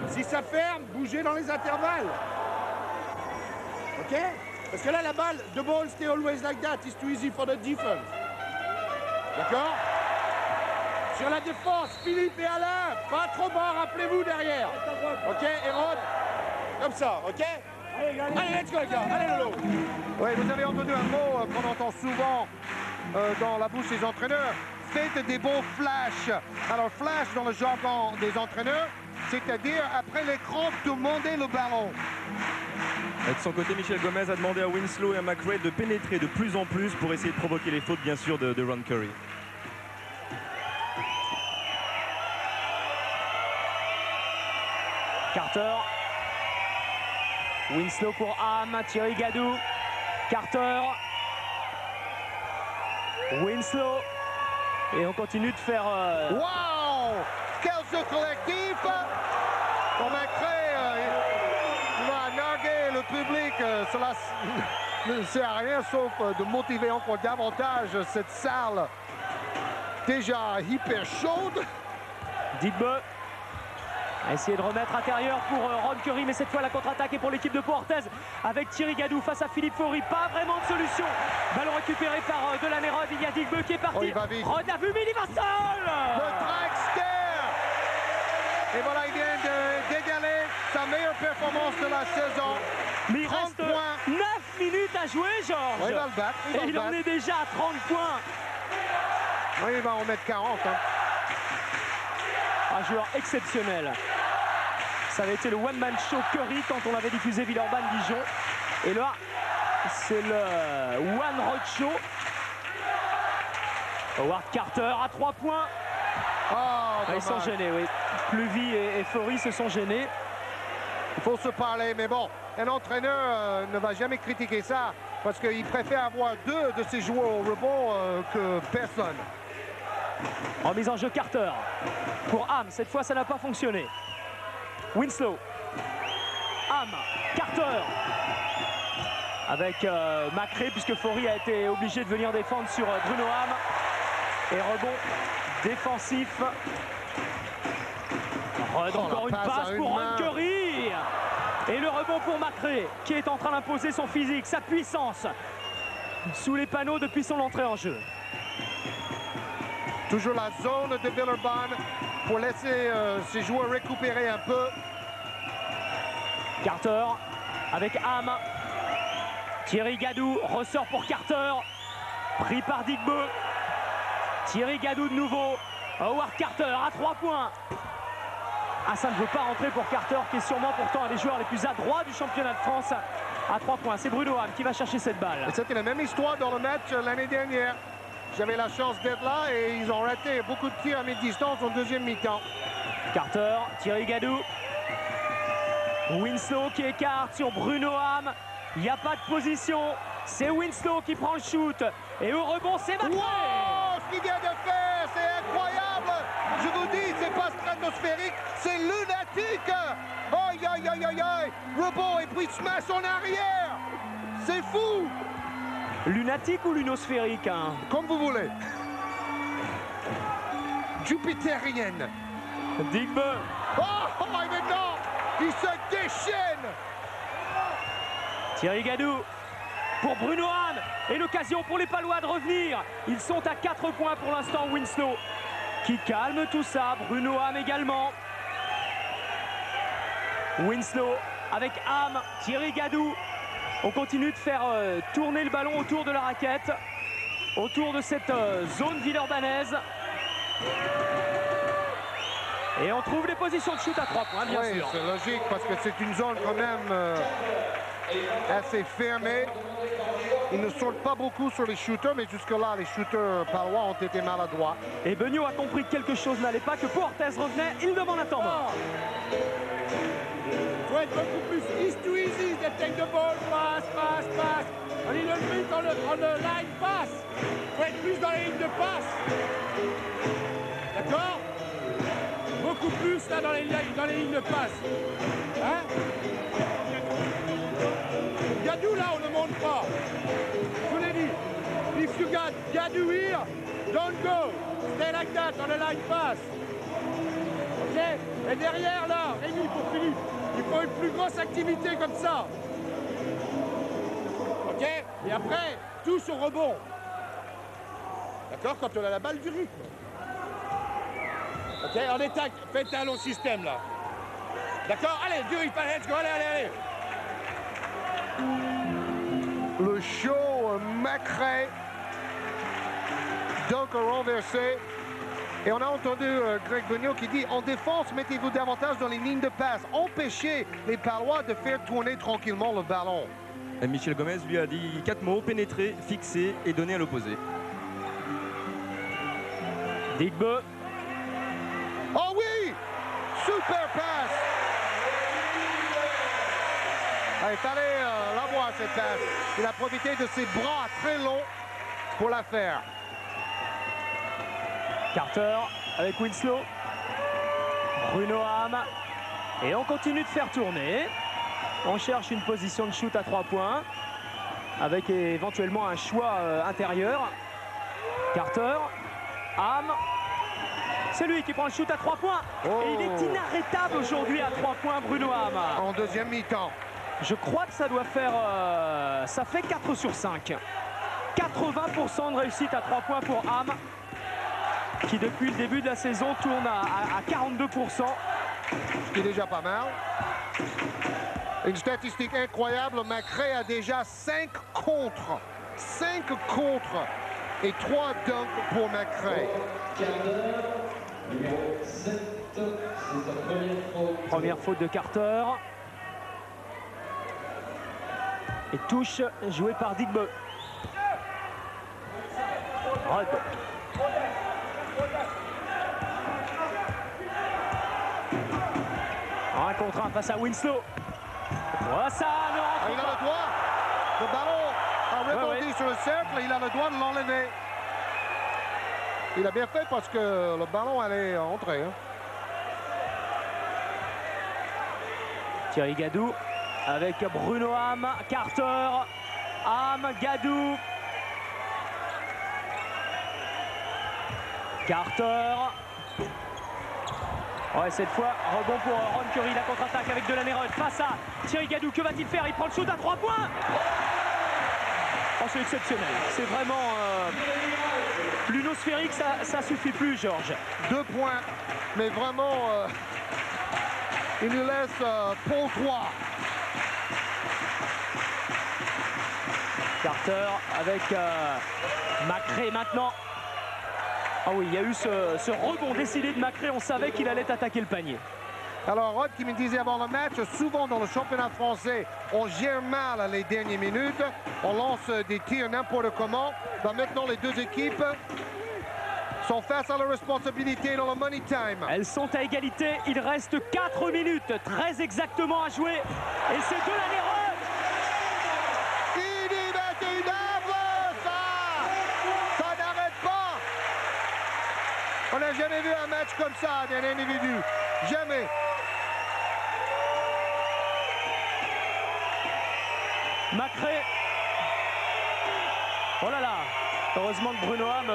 si ça ferme, bougez dans les intervalles. Ok? Parce que là, la balle, the ball stay always like that. It's too easy for the defense. D'accord? Sur la défense, Philippe et Alain, pas trop bas, rappelez-vous derrière. Ok, et Rod, comme ça, ok? Allez, let's go les gars, allez Lolo. Oui, vous avez entendu un mot qu'on entend souvent dans la bouche des entraîneurs. Faites des bons flashs. Alors flash dans le jargon des entraîneurs, c'est-à-dire après l'écran, demander le ballon. Et de son côté, Michel Gomez a demandé à Winslow et à McRae de pénétrer de plus en plus pour essayer de provoquer les fautes, bien sûr, de Ron Curry. Carter. Winslow pour Ham, Thierry Gadou. Carter. Winslow. Et on continue de faire... Wow! Quel jeu collectif! On a créé, il va narguer le public. Cela ne sert à rien sauf de motiver encore davantage cette salle déjà hyper chaude. Digbeu a essayé de remettre intérieur pour Ron Curry, mais cette fois la contre-attaque est pour l'équipe de Pau Orthez avec Thierry Gadou face à Philippe Faury. Pas vraiment de solution. Ballon récupéré par Delaney-Rod. Il y a Digbeu qui est parti. Oh, il va vite. Rod a vu, mais il va seul. Le dragster. Et voilà, il vient d'égaler sa meilleure performance de la saison. Mais il reste 9 minutes à jouer, Georges. Oui, il va le battre. Et il en est déjà à 30 points. Oui, il va en mettre 40. Hein. Un joueur exceptionnel. Ça avait été le one-man show Curry quand on avait diffusé Villeurbanne-Dijon. Et là, c'est le one-road show. Howard Carter à 3 points. Oh, ils sont gênés, oui. Pluvy et Faury se sont gênés. Il faut se parler, mais bon, un entraîneur ne va jamais critiquer ça parce qu'il préfère avoir 2 de ses joueurs au rebond que personne. En mise en jeu Carter pour Ham. Cette fois, ça n'a pas fonctionné. Winslow. Ham. Carter. Avec McRae, puisque Faury a été obligé de venir défendre sur Bruno Ham. Et rebond défensif. Rod, encore une passe pour Ron Curry. Et le rebond pour McRae, qui est en train d'imposer son physique, sa puissance, sous les panneaux depuis son entrée en jeu. Toujours la zone de Villeurbanne pour laisser ses joueurs récupérer un peu. Carter avec Ham. Thierry Gadou ressort pour Carter. Pris par Digbeu. Thierry Gadou de nouveau. Howard Carter à 3 points. Ah, ça ne veut pas rentrer pour Carter, qui est sûrement pourtant un des joueurs les plus adroits du championnat de France. À 3 points, c'est Bruno Ham qui va chercher cette balle. C'était la même histoire dans le match l'année dernière. J'avais la chance d'être là et ils ont raté beaucoup de tirs à mi-distance en deuxième mi-temps. Carter, Thierry Gadou. Winslow qui écarte sur Bruno Ham. Il n'y a pas de position. C'est Winslow qui prend le shoot. Et au rebond, c'est McRae. Wow, ce qu'il vient de faire, c'est incroyable. Je vous dis, c'est pas stratosphérique, c'est lunatique. Aïe, aïe, aïe, aïe, aïe. Rebond et puis smash en arrière. C'est fou. Lunatique ou lunosphérique, hein? Comme vous voulez. Jupitérienne. Digbeu. Oh, mais non. Il se déchaîne. Thierry Gadou pour Bruno Ham. Et l'occasion pour les Palois de revenir. Ils sont à 4 points pour l'instant. Winslow qui calme tout ça. Bruno Ham également. Winslow avec Ham. Thierry Gadou. On continue de faire tourner le ballon autour de la raquette. Autour de cette zone villeurbanaise. Et on trouve les positions de shoot à 3 points, bien sûr. C'est logique parce que c'est une zone quand même assez fermée. Ils ne sortent pas beaucoup sur les shooters, mais jusque-là, les shooters palois ont été maladroits. Et Beugnot a compris que quelque chose n'allait pas, que Portes revenait. Il demande un temps mort. Il faut être beaucoup plus east to easy, they take the ball, pass, pass, pass. A little bit on the line pass. Il faut être plus dans les lignes de passe. D'accord? Beaucoup plus là dans les lignes de passe. Hein? Gadou là, on ne monte pas. Je vous l'ai dit. If you got Gadou here, don't go. Stay like that on the line pass. Ok? Et derrière là, Rémi pour Philippe. Il faut une plus grosse activité comme ça. Ok? Et après, tous au rebond. D'accord? Quand on a la balle du rythme. Ok? En attaque, faites un long système là. D'accord? Allez, du rythme, let's go, allez, allez, allez. Le show McRae. Donc renversé. Et on a entendu Greg Beugnot qui dit en défense, mettez-vous davantage dans les lignes de passe. Empêchez les Palois de faire tourner tranquillement le ballon. Et Michel Gomez lui a dit 4 mots, pénétrer, fixer et donner à l'opposé. Digbeu. Oh oui! Super passe! Il fallait la voir cette passe. Il a profité de ses bras très longs pour la faire. Carter avec Winslow. Bruno Ham. Et on continue de faire tourner. On cherche une position de shoot à 3 points. Avec éventuellement un choix intérieur. Carter. Ham. C'est lui qui prend le shoot à 3 points. Oh. Et il est inarrêtable aujourd'hui à 3 points, Bruno Ham. En deuxième mi-temps. Je crois que ça doit faire... ça fait 4 sur 5. 80% de réussite à 3 points pour Ham, qui depuis le début de la saison tourne à 42%. Ce qui est déjà pas mal. Une statistique incroyable, McRae a déjà 5 contre. 5 contre et 3 dunks pour McRae. Première faute de Carter. Et touche jouée par Digbeu. Rod. Un contre un face à Winslow. Voilà ça, il a le droit. Le ballon a rebondi sur le cercle. Il a le droit de l'enlever. Il a bien fait parce que le ballon allait entrer. Hein. Thierry Gadou avec Bruno Ham, Carter, Ham, Gadou. Carter. Ouais, cette fois, rebond pour Ron Curry, la contre-attaque avec de la Nerod face à Thierry Gadou. Que va-t-il faire? Il prend le shoot à 3 points. Oh, c'est exceptionnel. C'est vraiment L'uno sphérique, ça suffit plus, Georges. 2 points, mais vraiment, il nous laisse pour 3. Carter avec Macré maintenant. Ah oui, il y a eu ce rebond décidé de Macré, on savait qu'il allait attaquer le panier. Alors, Rod qui me disait avant le match, souvent dans le championnat français, on gère mal les dernières minutes, on lance des tirs n'importe comment. Ben, maintenant, les deux équipes sont face à la responsabilité dans le money time. Elles sont à égalité, il reste 4 minutes, très exactement à jouer. Et c'est de la Nérode. Inimaginable, ça n'arrête pas. On n'a jamais vu un match comme ça d'un individu, jamais. Macré. Oh là là. Heureusement que Bruno Ham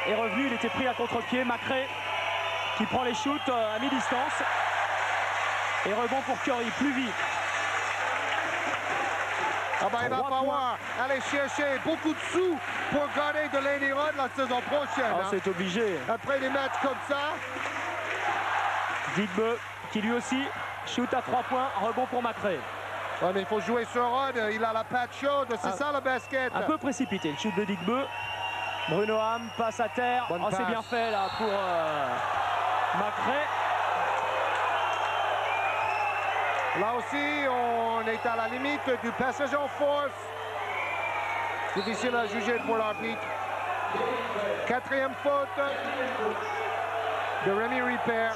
est revenu, il était pris à contre-pied. Macré qui prend les shoots à mi-distance. Et rebond pour Curry, plus vite. Ah ben, il va falloir aller chercher beaucoup de sous pour garder de Lady Rod la saison prochaine. Oh, c'est obligé. Après des matchs comme ça. Digbe qui lui aussi shoot à 3 points, rebond pour Macré. Ouais, mais il faut jouer sur Rod, il a la patte chaude, c'est ça le basket. Un peu précipité le shoot de Digbe. Bruno Ham passe à terre. Oh, c'est bien fait là pour Macré. Là aussi, on est à la limite du passage en force. Difficile à juger pour l'arbitre. 4e faute de Rémi Ripert.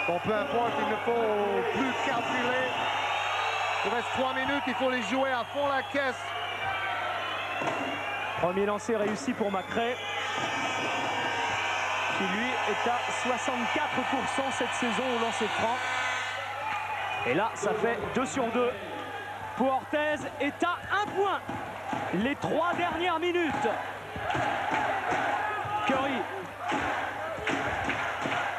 Bon, peu importe, il ne faut plus calculer. Il reste 3 minutes, il faut les jouer à fond la caisse. Premier lancer réussi pour Macré, qui lui est à 64% cette saison au lancer franc. Et là, ça fait 2 sur 2. Pour Orthez est à 1 point. Les 3 dernières minutes. Curry.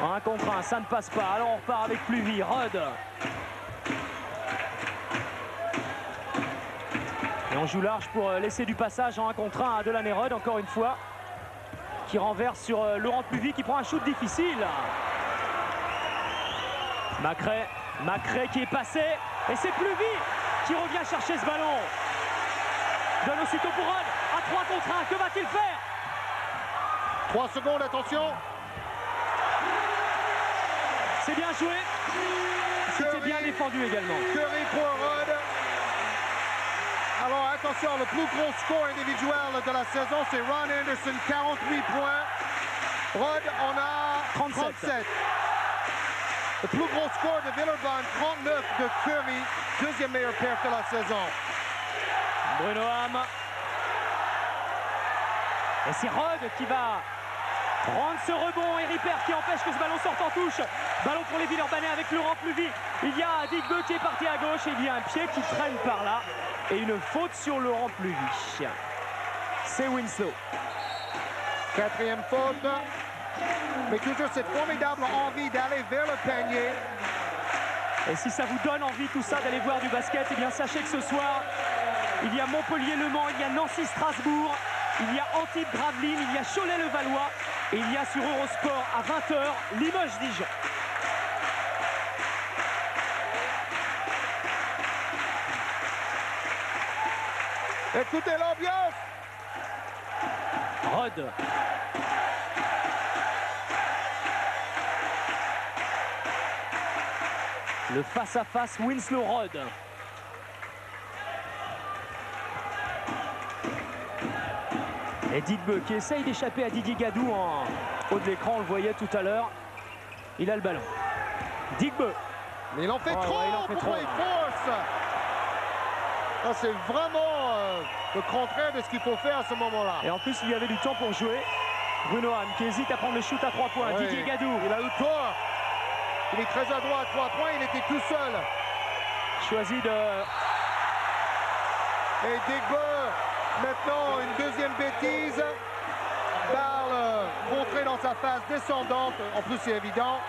1 contre 1, ça ne passe pas. Alors on repart avec Pluvy. Rod. Et on joue large pour laisser du passage en 1 contre 1 à Delaney-Rod, encore une fois. Qui renverse sur Laurent Pluvy qui prend un shoot difficile. Macré qui est passé. Et c'est Pluvy qui revient chercher ce ballon. Donne aussitôt pour Rod. À 3 contre 1, que va-t-il faire? 3 secondes, attention. C'est bien joué. C'était bien défendu également. Curry pour Rod. Alors attention, le plus gros score individuel de la saison, c'est Ron Anderson, 48 points. Rod en a 37. Le plus gros score de Villeurbanne, 39 de Curry, deuxième meilleure perte de la saison. Bruno Ham. Et c'est Rod qui va prendre ce rebond et Ripert qui empêche que ce ballon sorte en touche. Ballon pour les Villeurbanais avec Laurent Pluvy. Il y a Digbe qui est parti à gauche et il y a un pied qui traîne par là. Et une faute sur Laurent Pluvy. C'est Winslow. 4e faute. Mais toujours cette formidable envie d'aller vers le panier. Et si ça vous donne envie tout ça d'aller voir du basket, eh bien sachez que ce soir, il y a Montpellier-Le Mans, il y a Nancy-Strasbourg, il y a Antibes-Gravelines, il y a Cholet-le-Valois et il y a sur Eurosport à 20h Limoges-Dijon. Écoutez l'ambiance. Rod. Le face-à-face Winslow-Rod. Et Digbe qui essaye d'échapper à Didier Gadou en haut de l'écran, on le voyait tout à l'heure. Il a le ballon. Digbe. Mais il en fait trop. Ouais, Pourquoi il force? Ah, c'est vraiment le contraire de ce qu'il faut faire à ce moment-là. Et en plus, il y avait du temps pour jouer. Bruno Ham qui hésite à prendre le shoot à 3 points. Ouais, Didier Gadou. Il a eu tort. Il est très adroit à 3 points. Il était tout seul. Choisi de... Et Digbe, maintenant, une deuxième bêtise. Balle contrée dans sa phase descendante. En plus, c'est évident.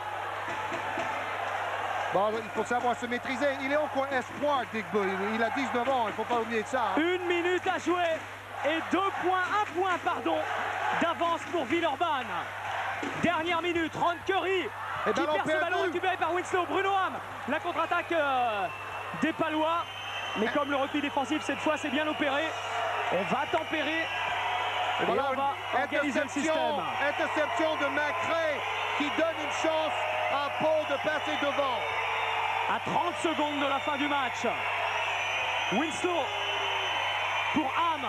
Bon, il faut savoir se maîtriser. Il est encore espoir, Digbo. Il a 19 ans, il ne faut pas oublier ça. Hein. 1 minute à jouer et 2 points, 1 point, pardon, d'avance pour Villeurbanne. Dernière minute, Ron Curry qui perd ce ballon récupéré par Winslow. Bruno Ham, la contre-attaque des Palois. Mais comme le repli défensif, cette fois, c'est bien opéré. On va tempérer. Et voilà, on va organiser le système. Interception de McRae qui donne une chance à Pau de passer devant. À 30 secondes de la fin du match. Winslow pour Ham.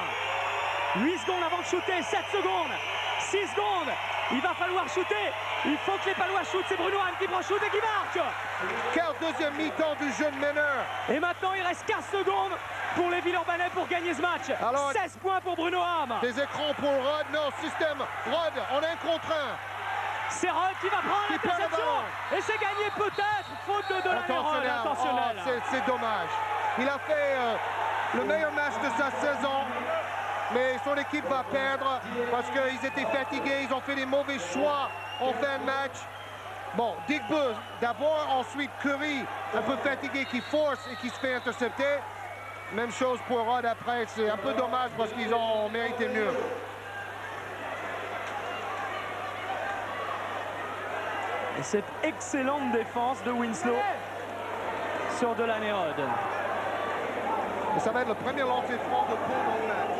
8 secondes avant de shooter, 7 secondes, 6 secondes. Il va falloir shooter. Il faut que les Palois shootent. C'est Bruno Ham qui prend shoot et qui marque. Quel deuxième mi-temps du jeune meneur. Et maintenant, il reste 15 secondes pour les Villeurbanais pour gagner ce match. Alors, 16 points pour Bruno Ham. Des écrans pour Rod. Non, système. Rod, on a un contre un. C'est Rod qui va prendre l'interception. Et c'est gagné peut-être. Faute de l'erreur intentionnelle. Oh, c'est dommage. Il a fait le meilleur match de sa saison. Mais son équipe va perdre parce qu'ils étaient fatigués. Ils ont fait des mauvais choix en fin de match. Bon, Digbo d'abord, ensuite Curry, un peu fatigué, qui force et qui se fait intercepter. Même chose pour Rod après. C'est un peu dommage parce qu'ils ont mérité mieux. Et cette excellente défense de Winslow sur Delaney Rod. Et ça va être le premier lancer franc de Pau dans le match.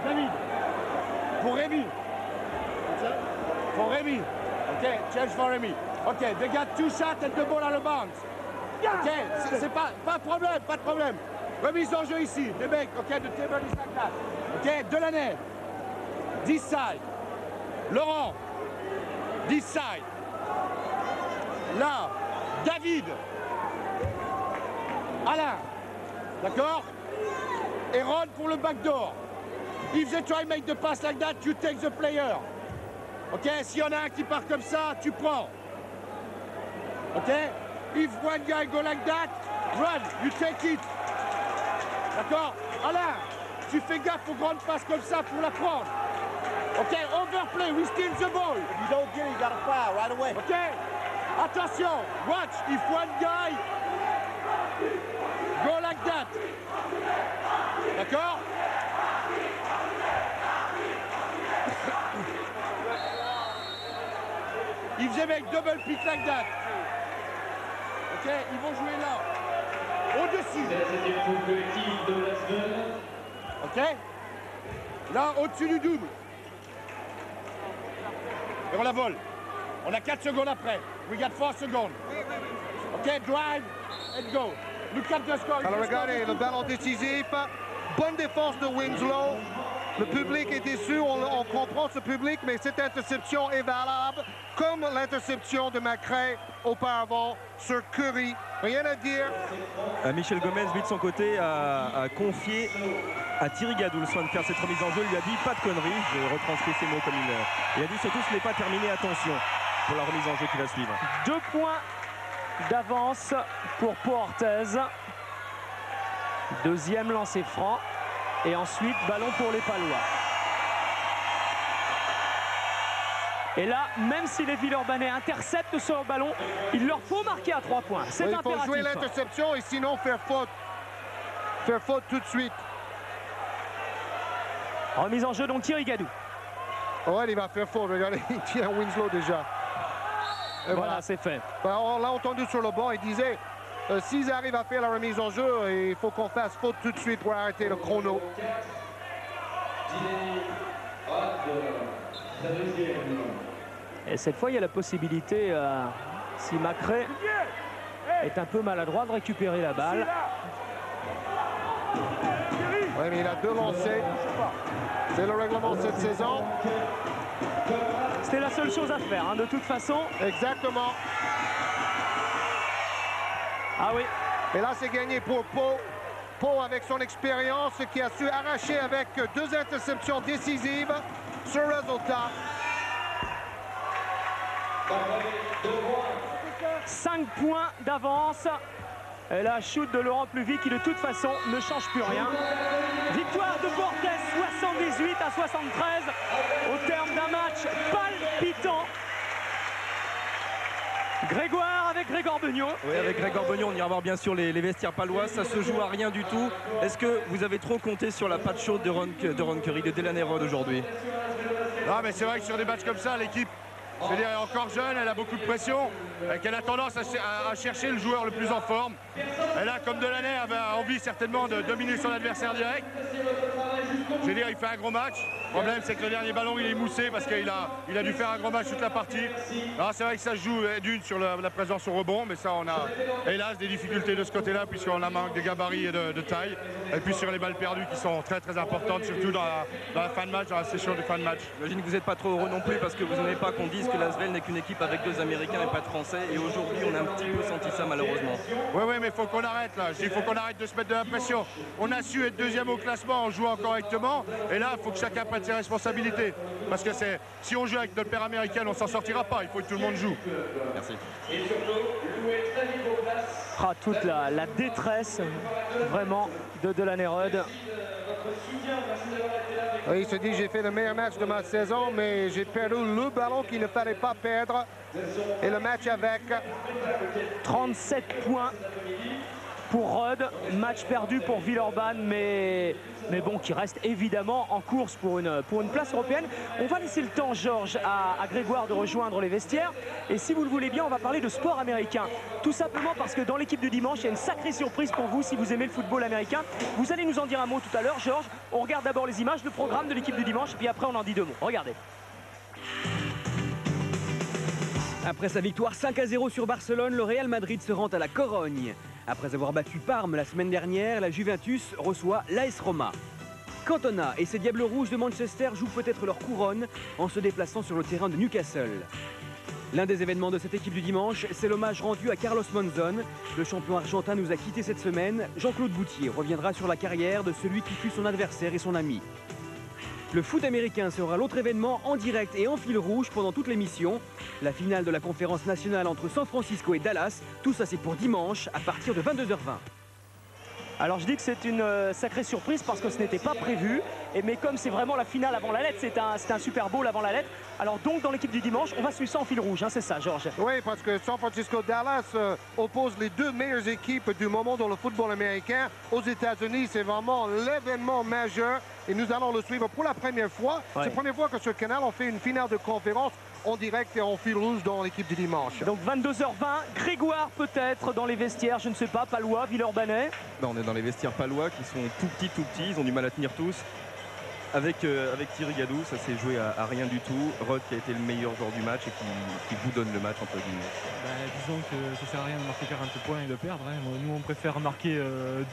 David. Pour Rémi. For Rémi. OK, change for Rémi. OK, they got 2 shots and the ball out of bounds. OK, c'est pas de problème. Remise en jeu ici. The mecs, OK, the table is like that. OK, Delaney. This side. Laurent. This side. Là, David. Alain. D'accord? Et Ron pour le backdoor. If they try to make the pass like that, you take the player. OK? S'il y en a un qui part comme ça, tu prends. OK? If one guy go like that, run, you take it. D'accord? Alain, tu fais gaffe aux grandes passes comme ça pour la prendre. OK? Overplay, we steal the ball. If you don't get it, you got to foul right away. OK? Attention, watch, if one guy go like that. D'accord? If they make double pick like that. OK, ils vont jouer là. Au-dessus. OK? Là, au-dessus du double. Et on la vole. On a 4 secondes après. We got 4 secondes. OK, drive and go. Look at the score. Alors regardez, le ballon décisif. Bonne défense de Winslow. Le public est déçu, on comprend ce public, mais cette interception est valable, comme l'interception de McRae auparavant sur Curry. Rien à dire. Michel Gomez, lui de son côté, a confié à Thierry Gadou le soin de faire cette remise en jeu. Il lui a dit pas de conneries, je retranscris ces mots comme il a dit surtout ce n'est pas terminé, attention pour la remise en jeu qui va suivre. 2 points d'avance pour Pau Orthez. Deuxième lancer franc. Et ensuite, ballon pour les Palois. Et là, même si les Villeurbanais interceptent ce ballon, il leur faut marquer à 3 points. C'est impératif. Il faut jouer l'interception et sinon faire faute. Faire faute tout de suite. Remise en jeu donc Thierry Gadou. Ouais, il va faire faute. Regardez, il tient Winslow déjà. Et voilà, c'est fait. Ben, on l'a entendu sur le banc, il disait... s'ils arrivent à faire la remise en jeu, il faut qu'on fasse faute tout de suite pour arrêter le chrono. Et cette fois, il y a la possibilité, si McRae est un peu maladroit, de récupérer la balle. Oui, mais il a 2 lancers. C'est le règlement de cette saison. C'était la seule chose à faire, hein, de toute façon. Exactement. Ah oui. Et là, c'est gagné pour Pau. Pau, avec son expérience, qui a su arracher avec 2 interceptions décisives ce résultat. 5 points d'avance. Et la shoot de Laurent Pluvy qui, de toute façon, ne change plus rien. Victoire de Pau Orthez, 78-73, au terme d'un match palpitant. Grégoire avec Grégor Beugnot. Oui, avec Grégor Beugnot, on ira voir bien sûr les vestiaires palois. Ça se joue à rien du tout. Est-ce que vous avez trop compté sur la patte chaude de Ron Curry, de Dylan Herod aujourd'hui? Non, mais c'est vrai que sur des matchs comme ça, l'équipe, c'est-à-dire, elle est encore jeune, elle a beaucoup de pression, et qu'elle a tendance à chercher le joueur le plus en forme. Et là, comme Delaney avait envie certainement de dominer son adversaire direct, je veux dire, il fait un gros match. Le problème, c'est que le dernier ballon, il est moussé parce qu'il a dû faire un gros match toute la partie. Alors, c'est vrai que ça se joue d'une sur la présence au rebond, mais ça, on a hélas des difficultés de ce côté-là, puisqu'on a manque de gabarit et de taille. Et puis sur les balles perdues qui sont très très importantes, surtout dans la fin de match, dans la session de fin de match. J'imagine que vous n'êtes pas trop heureux non plus parce que vous n'aimez pas qu'on dise que l'Asvel n'est qu'une équipe avec 2 Américains et pas de Français. Et aujourd'hui, on a un petit peu senti ça malheureusement. Oui, mais il faut qu'on arrête là. Il faut qu'on arrête de se mettre de la pression. On a su être deuxième au classement en jouant correctement. Et là, il faut que chacun prenne ses responsabilités. Parce que si on joue avec notre paire américaine, on s'en sortira pas. Il faut que tout le monde joue. Merci. Toute la détresse vraiment de Dylan Herod. Il se dit, j'ai fait le meilleur match de ma saison, mais j'ai perdu le ballon qu'il ne fallait pas perdre. Et le match avec 37 points pour Rod, match perdu pour Villeurbanne, mais bon, qui reste évidemment en course pour une place européenne. On va laisser le temps, Georges, à Grégoire de rejoindre les vestiaires. Et si vous le voulez bien, on va parler de sport américain. Tout simplement parce que dans l'équipe du dimanche, il y a une sacrée surprise pour vous si vous aimez le football américain. Vous allez nous en dire un mot tout à l'heure, Georges. On regarde d'abord les images, le programme de l'équipe du dimanche, et puis après on en dit 2 mots. Regardez. Après sa victoire 5-0 sur Barcelone, le Real Madrid se rend à la Corogne. Après avoir battu Parme la semaine dernière, la Juventus reçoit l'AS Roma. Cantona et ses Diables Rouges de Manchester jouent peut-être leur couronne en se déplaçant sur le terrain de Newcastle. L'un des événements de cette équipe du dimanche, c'est l'hommage rendu à Carlos Monzon. Le champion argentin nous a quittés cette semaine. Jean-Claude Boutier reviendra sur la carrière de celui qui fut son adversaire et son ami. Le foot américain sera l'autre événement en direct et en fil rouge pendant toute l'émission. La finale de la conférence nationale entre San Francisco et Dallas, tout ça c'est pour dimanche à partir de 22h20. Alors je dis que c'est une sacrée surprise parce que ce n'était pas prévu. Mais comme c'est vraiment la finale avant la lettre, c'est un Super Bowl avant la lettre. Alors donc dans l'équipe du dimanche, on va suivre ça en fil rouge, hein, c'est ça Georges? Oui, parce que San Francisco-Dallas oppose les 2 meilleures équipes du moment dans le football américain. Aux États-Unis, c'est vraiment l'événement majeur et nous allons le suivre pour la première fois. Ouais. C'est la première fois que sur Canal, on fait une finale de conférence en direct et en fil rouge dans l'équipe du dimanche. Donc 22h20, Grégoire peut-être dans les vestiaires, je ne sais pas, palois, Villeurbanais. On est dans les vestiaires palois qui sont tout petits, ils ont du mal à tenir tous. Avec Thierry Gadou, ça s'est joué à rien du tout. Rod qui a été le meilleur joueur du match et qui vous donne le match entre guillemets. Disons que ça sert à rien de marquer 40 points et de perdre. Hein. Nous on préfère marquer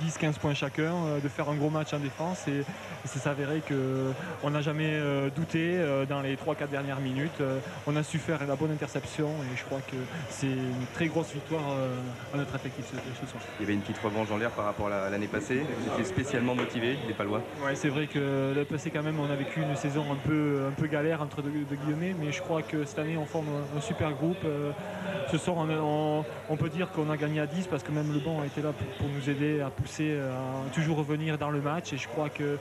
10-15 points chacun, de faire un gros match en défense et c'est s'avérer qu'on n'a jamais douté dans les 3-4 dernières minutes. On a su faire la bonne interception et je crois que c'est une très grosse victoire à notre effectif ce soir. Il y avait une petite revanche en l'air par rapport à l'année passée. Vous étiez spécialement motivés, les Palois. Ouais, c'est vrai que le passé quand même on a vécu une saison un peu galère entre de guillemets, mais je crois que cette année on forme un super groupe. Ce soir on peut dire qu'on a gagné à 10 parce que même le banc a été là pour nous aider à pousser, à toujours revenir dans le match et je crois que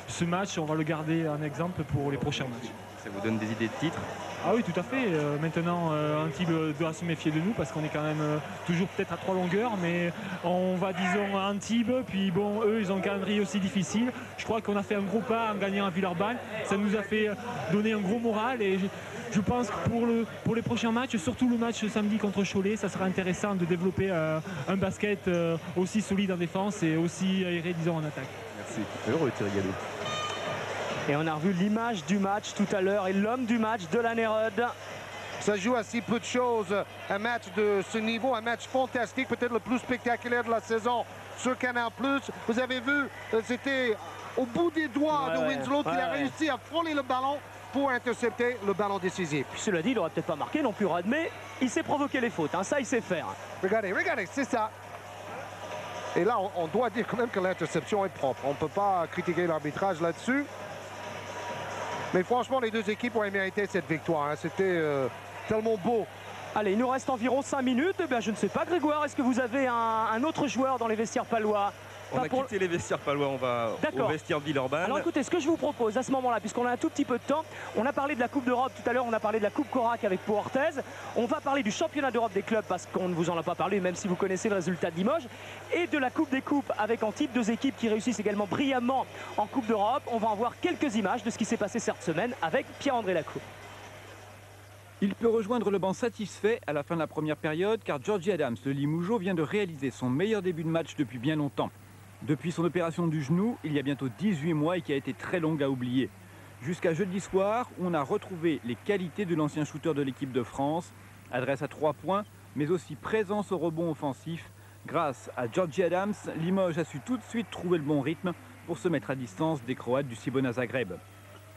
ce match on va le garder en exemple pour les prochains matchs. Ça vous donne des idées de titres? Ah oui, tout à fait. Maintenant, Antibes doit se méfier de nous parce qu'on est quand même toujours peut-être à 3 longueurs, mais on va, disons, à Antibes. Puis bon, eux, ils ont un calendrier aussi difficile. Je crois qu'on a fait un gros pas en gagnant à Villeurbanne. Ça nous a fait donner un gros moral et je pense que pour les prochains matchs, surtout le match samedi contre Cholet, ça sera intéressant de développer un basket aussi solide en défense et aussi aéré, disons, en attaque. Merci. Heureux, Thierry Gadou. Et on a revu l'image du match tout à l'heure et l'homme du match, Dylan Herod. Ça joue à si peu de choses. Un match de ce niveau, un match fantastique, peut-être le plus spectaculaire de la saison sur Canal+. Vous avez vu, c'était au bout des doigts de Winslow qui a réussi à frôler le ballon pour intercepter le ballon décisif. Puis cela dit, il n'aurait peut-être pas marqué non plus Rod, mais il sait provoquer les fautes, hein, ça il sait faire. Regardez, c'est ça. Et là, on doit dire quand même que l'interception est propre. On ne peut pas critiquer l'arbitrage là-dessus. Mais franchement, les 2 équipes ont mérité cette victoire. Hein. C'était tellement beau. Allez, il nous reste environ 5 minutes. Eh bien, je ne sais pas, Grégoire, est-ce que vous avez un autre joueur dans les vestiaires palois? On a quitté les vestiaires palois, on va au vestiaire de Villeurbanne. Alors écoutez, ce que je vous propose à ce moment-là, puisqu'on a un tout petit peu de temps, on a parlé de la Coupe d'Europe tout à l'heure, on a parlé de la Coupe Corac avec Pau Orthez, on va parler du championnat d'Europe des clubs parce qu'on ne vous en a pas parlé, même si vous connaissez le résultat de Limoges, et de la Coupe des Coupes avec Antibes, deux équipes qui réussissent également brillamment en Coupe d'Europe. On va en voir quelques images de ce qui s'est passé cette semaine avec Pierre-André Lacroix. Il peut rejoindre le banc satisfait à la fin de la première période car Georgie Adams, le Limougeot, vient de réaliser son meilleur début de match depuis bien longtemps. Depuis son opération du genou, il y a bientôt 18 mois et qui a été très longue à oublier. Jusqu'à jeudi soir, où on a retrouvé les qualités de l'ancien shooter de l'équipe de France, adresse à 3 points, mais aussi présence au rebond offensif. Grâce à Georgie Adams, Limoges a su tout de suite trouver le bon rythme pour se mettre à distance des Croates du Cibona Zagreb.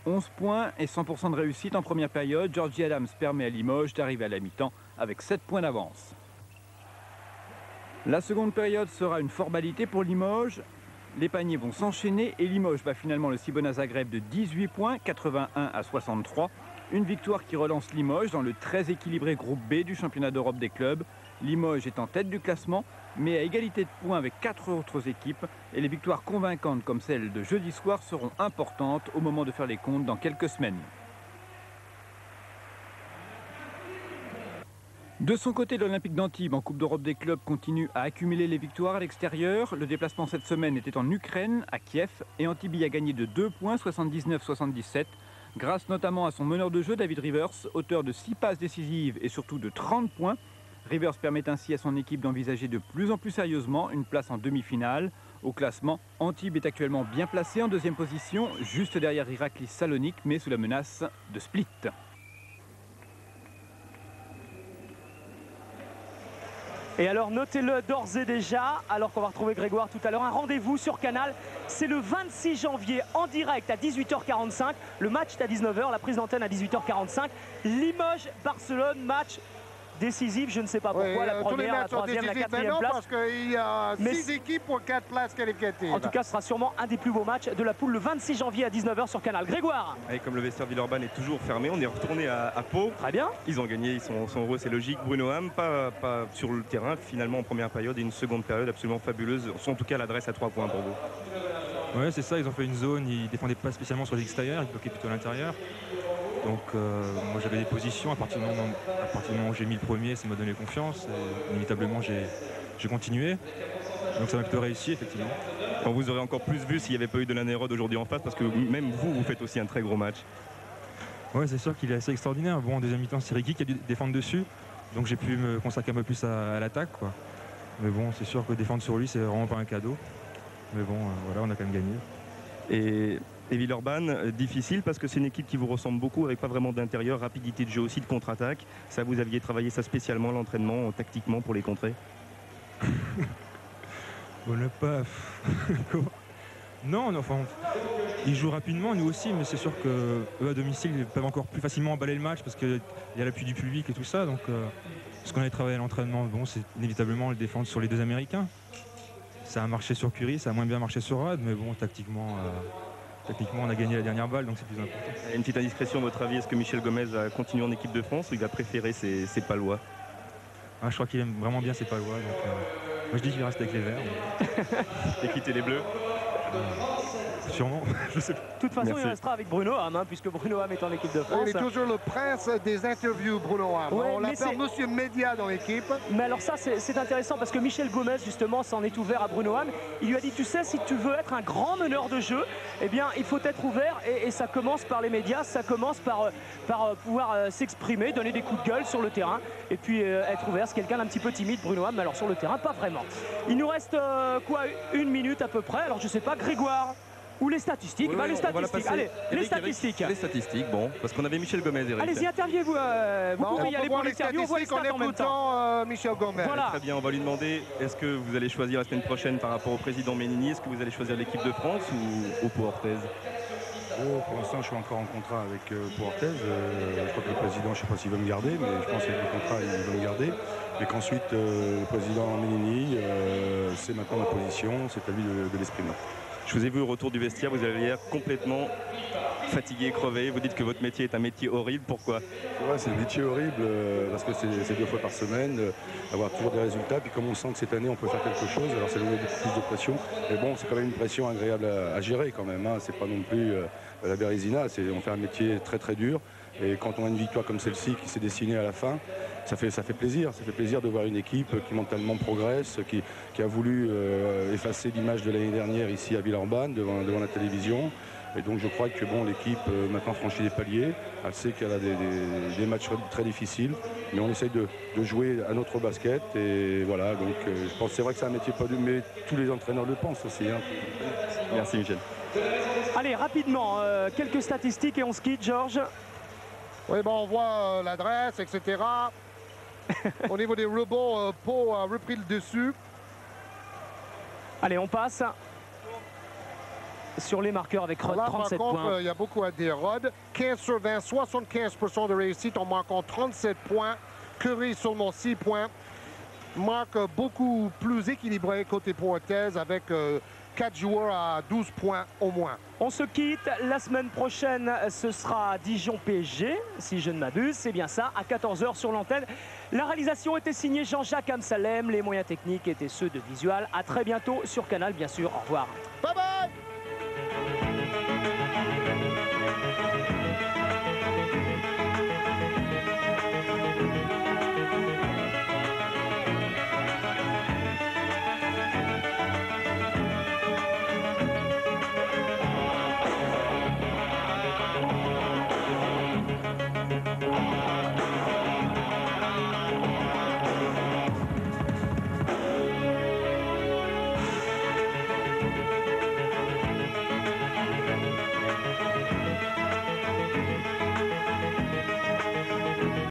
11 points et 100% de réussite en première période, Georgie Adams permet à Limoges d'arriver à la mi-temps avec 7 points d'avance. La seconde période sera une formalité pour Limoges. Les paniers vont s'enchaîner et Limoges bat finalement le Cibona Zagreb de 18 points, 81 à 63. Une victoire qui relance Limoges dans le très équilibré groupe B du championnat d'Europe des clubs. Limoges est en tête du classement, mais à égalité de points avec 4 autres équipes. Et les victoires convaincantes comme celle de jeudi soir seront importantes au moment de faire les comptes dans quelques semaines. De son côté, l'Olympique d'Antibes en Coupe d'Europe des clubs continue à accumuler les victoires à l'extérieur. Le déplacement cette semaine était en Ukraine, à Kiev, et Antibes a gagné de 2 points, 79-77, grâce notamment à son meneur de jeu, David Rivers, auteur de 6 passes décisives et surtout de 30 points. Rivers permet ainsi à son équipe d'envisager de plus en plus sérieusement une place en demi-finale. Au classement, Antibes est actuellement bien placé en deuxième position, juste derrière Iraklis Salonique, mais sous la menace de Split. Et alors notez-le d'ores et déjà, alors qu'on va retrouver Grégoire tout à l'heure, un rendez-vous sur Canal, c'est le 26 janvier en direct à 18h45, le match est à 19h, la prise d'antenne à 18h45, Limoges-Barcelone, match décisif, je ne sais pas pourquoi, la première, la troisième, la quatrième place. Parce qu'il y a 6 équipes pour 4 places qualificatives. En tout cas, ce sera sûrement un des plus beaux matchs de la poule le 26 janvier à 19h sur Canal. Grégoire. Et comme le vestiaire Villeurbanne est toujours fermé, on est retourné à Pau. Très bien. Ils ont gagné, ils sont heureux, c'est logique. Bruno Ham, pas sur le terrain, finalement en première période et une seconde période absolument fabuleuse. En tout cas, l'adresse à 3 points pour vous. Ouais, c'est ça, ils ont fait une zone, ils défendaient pas spécialement sur l'extérieur, ils bloquaient plutôt à l'intérieur. Donc moi j'avais des positions, à partir du moment où j'ai mis le premier, ça m'a donné confiance et inévitablement j'ai continué. Donc ça m'a plutôt réussi effectivement. Quand vous aurez encore plus vu s'il n'y avait pas eu de Lanérode aujourd'hui en face, parce que même vous faites aussi un très gros match. Ouais, c'est sûr qu'il est assez extraordinaire. Bon, en deuxième mi-temps c'est Ricky qui a dû défendre dessus, donc j'ai pu me consacrer un peu plus à l'attaque, quoi. Mais bon, c'est sûr que défendre sur lui c'est vraiment pas un cadeau. Mais bon, voilà, on a quand même gagné. Et Villeurbanne, difficile parce que c'est une équipe qui vous ressemble beaucoup avec pas vraiment d'intérieur, rapidité de jeu aussi, de contre-attaque. Ça, vous aviez travaillé ça spécialement, l'entraînement, tactiquement pour les contrer? On n'a pas... Non, enfin, ils jouent rapidement, nous aussi, mais c'est sûr qu'eux à domicile, ils peuvent encore plus facilement emballer le match parce qu'il y a l'appui du public et tout ça. Donc, ce qu'on avait travaillé à l'entraînement, bon, c'est inévitablement le défendre sur les deux Américains. Ça a marché sur Curie, ça a moins bien marché sur Rad, mais bon, tactiquement, on a gagné la dernière balle, donc c'est plus important. Une petite indiscrétion, à votre avis, est-ce que Michel Gomez va continuer en équipe de France ou il va préférer ses Palois? Je crois qu'il aime vraiment bien ses Palois, donc moi je dis qu'il reste avec les Verts. Et quitter les Bleus? Sûrement, je sais pas. De toute façon, il restera avec Bruno Ham, puisque Bruno Ham est en équipe de France. Il est toujours le prince des interviews, Bruno Ham. Ouais, on l'appelle Monsieur Média dans l'équipe. Mais alors ça, c'est intéressant parce que Michel Gomez, justement, s'en est ouvert à Bruno Ham. Il lui a dit, tu sais, si tu veux être un grand meneur de jeu, eh bien, il faut être ouvert et ça commence par les médias, ça commence par pouvoir s'exprimer, donner des coups de gueule sur le terrain et puis être ouvert. C'est quelqu'un d'un petit peu timide, Bruno Ham, mais alors sur le terrain, pas vraiment. Il nous reste quoi, 1 minute à peu près. Alors je sais pas, Grégoire. Ou les statistiques, oui, les statistiques. Allez, les statistiques. Les statistiques, bon, parce qu'on avait Michel Gomez, Eric. Allez-y, interviewez-vous. Vous pouvez y aller pour l'interview, on voit les stats en même temps. Michel Gomez. Voilà. Très bien, on va lui demander, est-ce que vous allez choisir la semaine prochaine par rapport au président Ménini, est-ce que vous allez choisir l'équipe de France ou au Pau Orthez? Pour l'instant, je suis encore en contrat avec Pau Orthez. Je crois que le président, je ne sais pas s'il va me garder, mais je pense qu'avec le contrat, il va me garder. Et qu'ensuite, le président Ménini, c'est maintenant ma position, c'est à lui de l'exprimer. Je vous ai vu au retour du vestiaire, vous avez l'air complètement fatigué, crevé. Vous dites que votre métier est un métier horrible. Pourquoi? Ouais, c'est un métier horrible parce que c'est 2 fois par semaine, avoir toujours des résultats. Puis comme on sent que cette année on peut faire quelque chose, alors ça nous met beaucoup plus de pression. Mais bon, c'est quand même une pression agréable à gérer quand même. Hein. C'est pas non plus la Bérésina. On fait un métier très très dur. Et quand on a une victoire comme celle-ci qui s'est dessinée à la fin, ça fait plaisir. Ça fait plaisir de voir une équipe qui mentalement progresse, qui a voulu effacer l'image de l'année dernière ici à Villeurbanne devant la télévision. Et donc je crois que bon, l'équipe maintenant franchit des paliers. Elle sait qu'elle a des matchs très difficiles, mais on essaye de jouer à notre basket. Et voilà, donc je pense que c'est vrai que c'est un métier pas dur, mais tous les entraîneurs le pensent aussi. Hein. Merci Michel. Allez, rapidement, quelques statistiques et on se quitte, Georges. Oui, bon, on voit l'adresse, etc. Au niveau des rebonds, Pau a repris le dessus. Allez, on passe sur les marqueurs avec Rod, 37 par contre, points. il y a beaucoup à dire. Rod, 15 sur 20, 75% de réussite en marquant 37 points. Curry seulement 6 points. Marque beaucoup plus équilibré côté Portez avec 4 joueurs à 12 points au moins. On se quitte. La semaine prochaine, ce sera Dijon-PSG, si je ne m'abuse. C'est bien ça, à 14 h sur l'antenne. La réalisation était signée Jean-Jacques Amsalem. Les moyens techniques étaient ceux de Visual. À très bientôt sur Canal, bien sûr. Au revoir. Bye bye!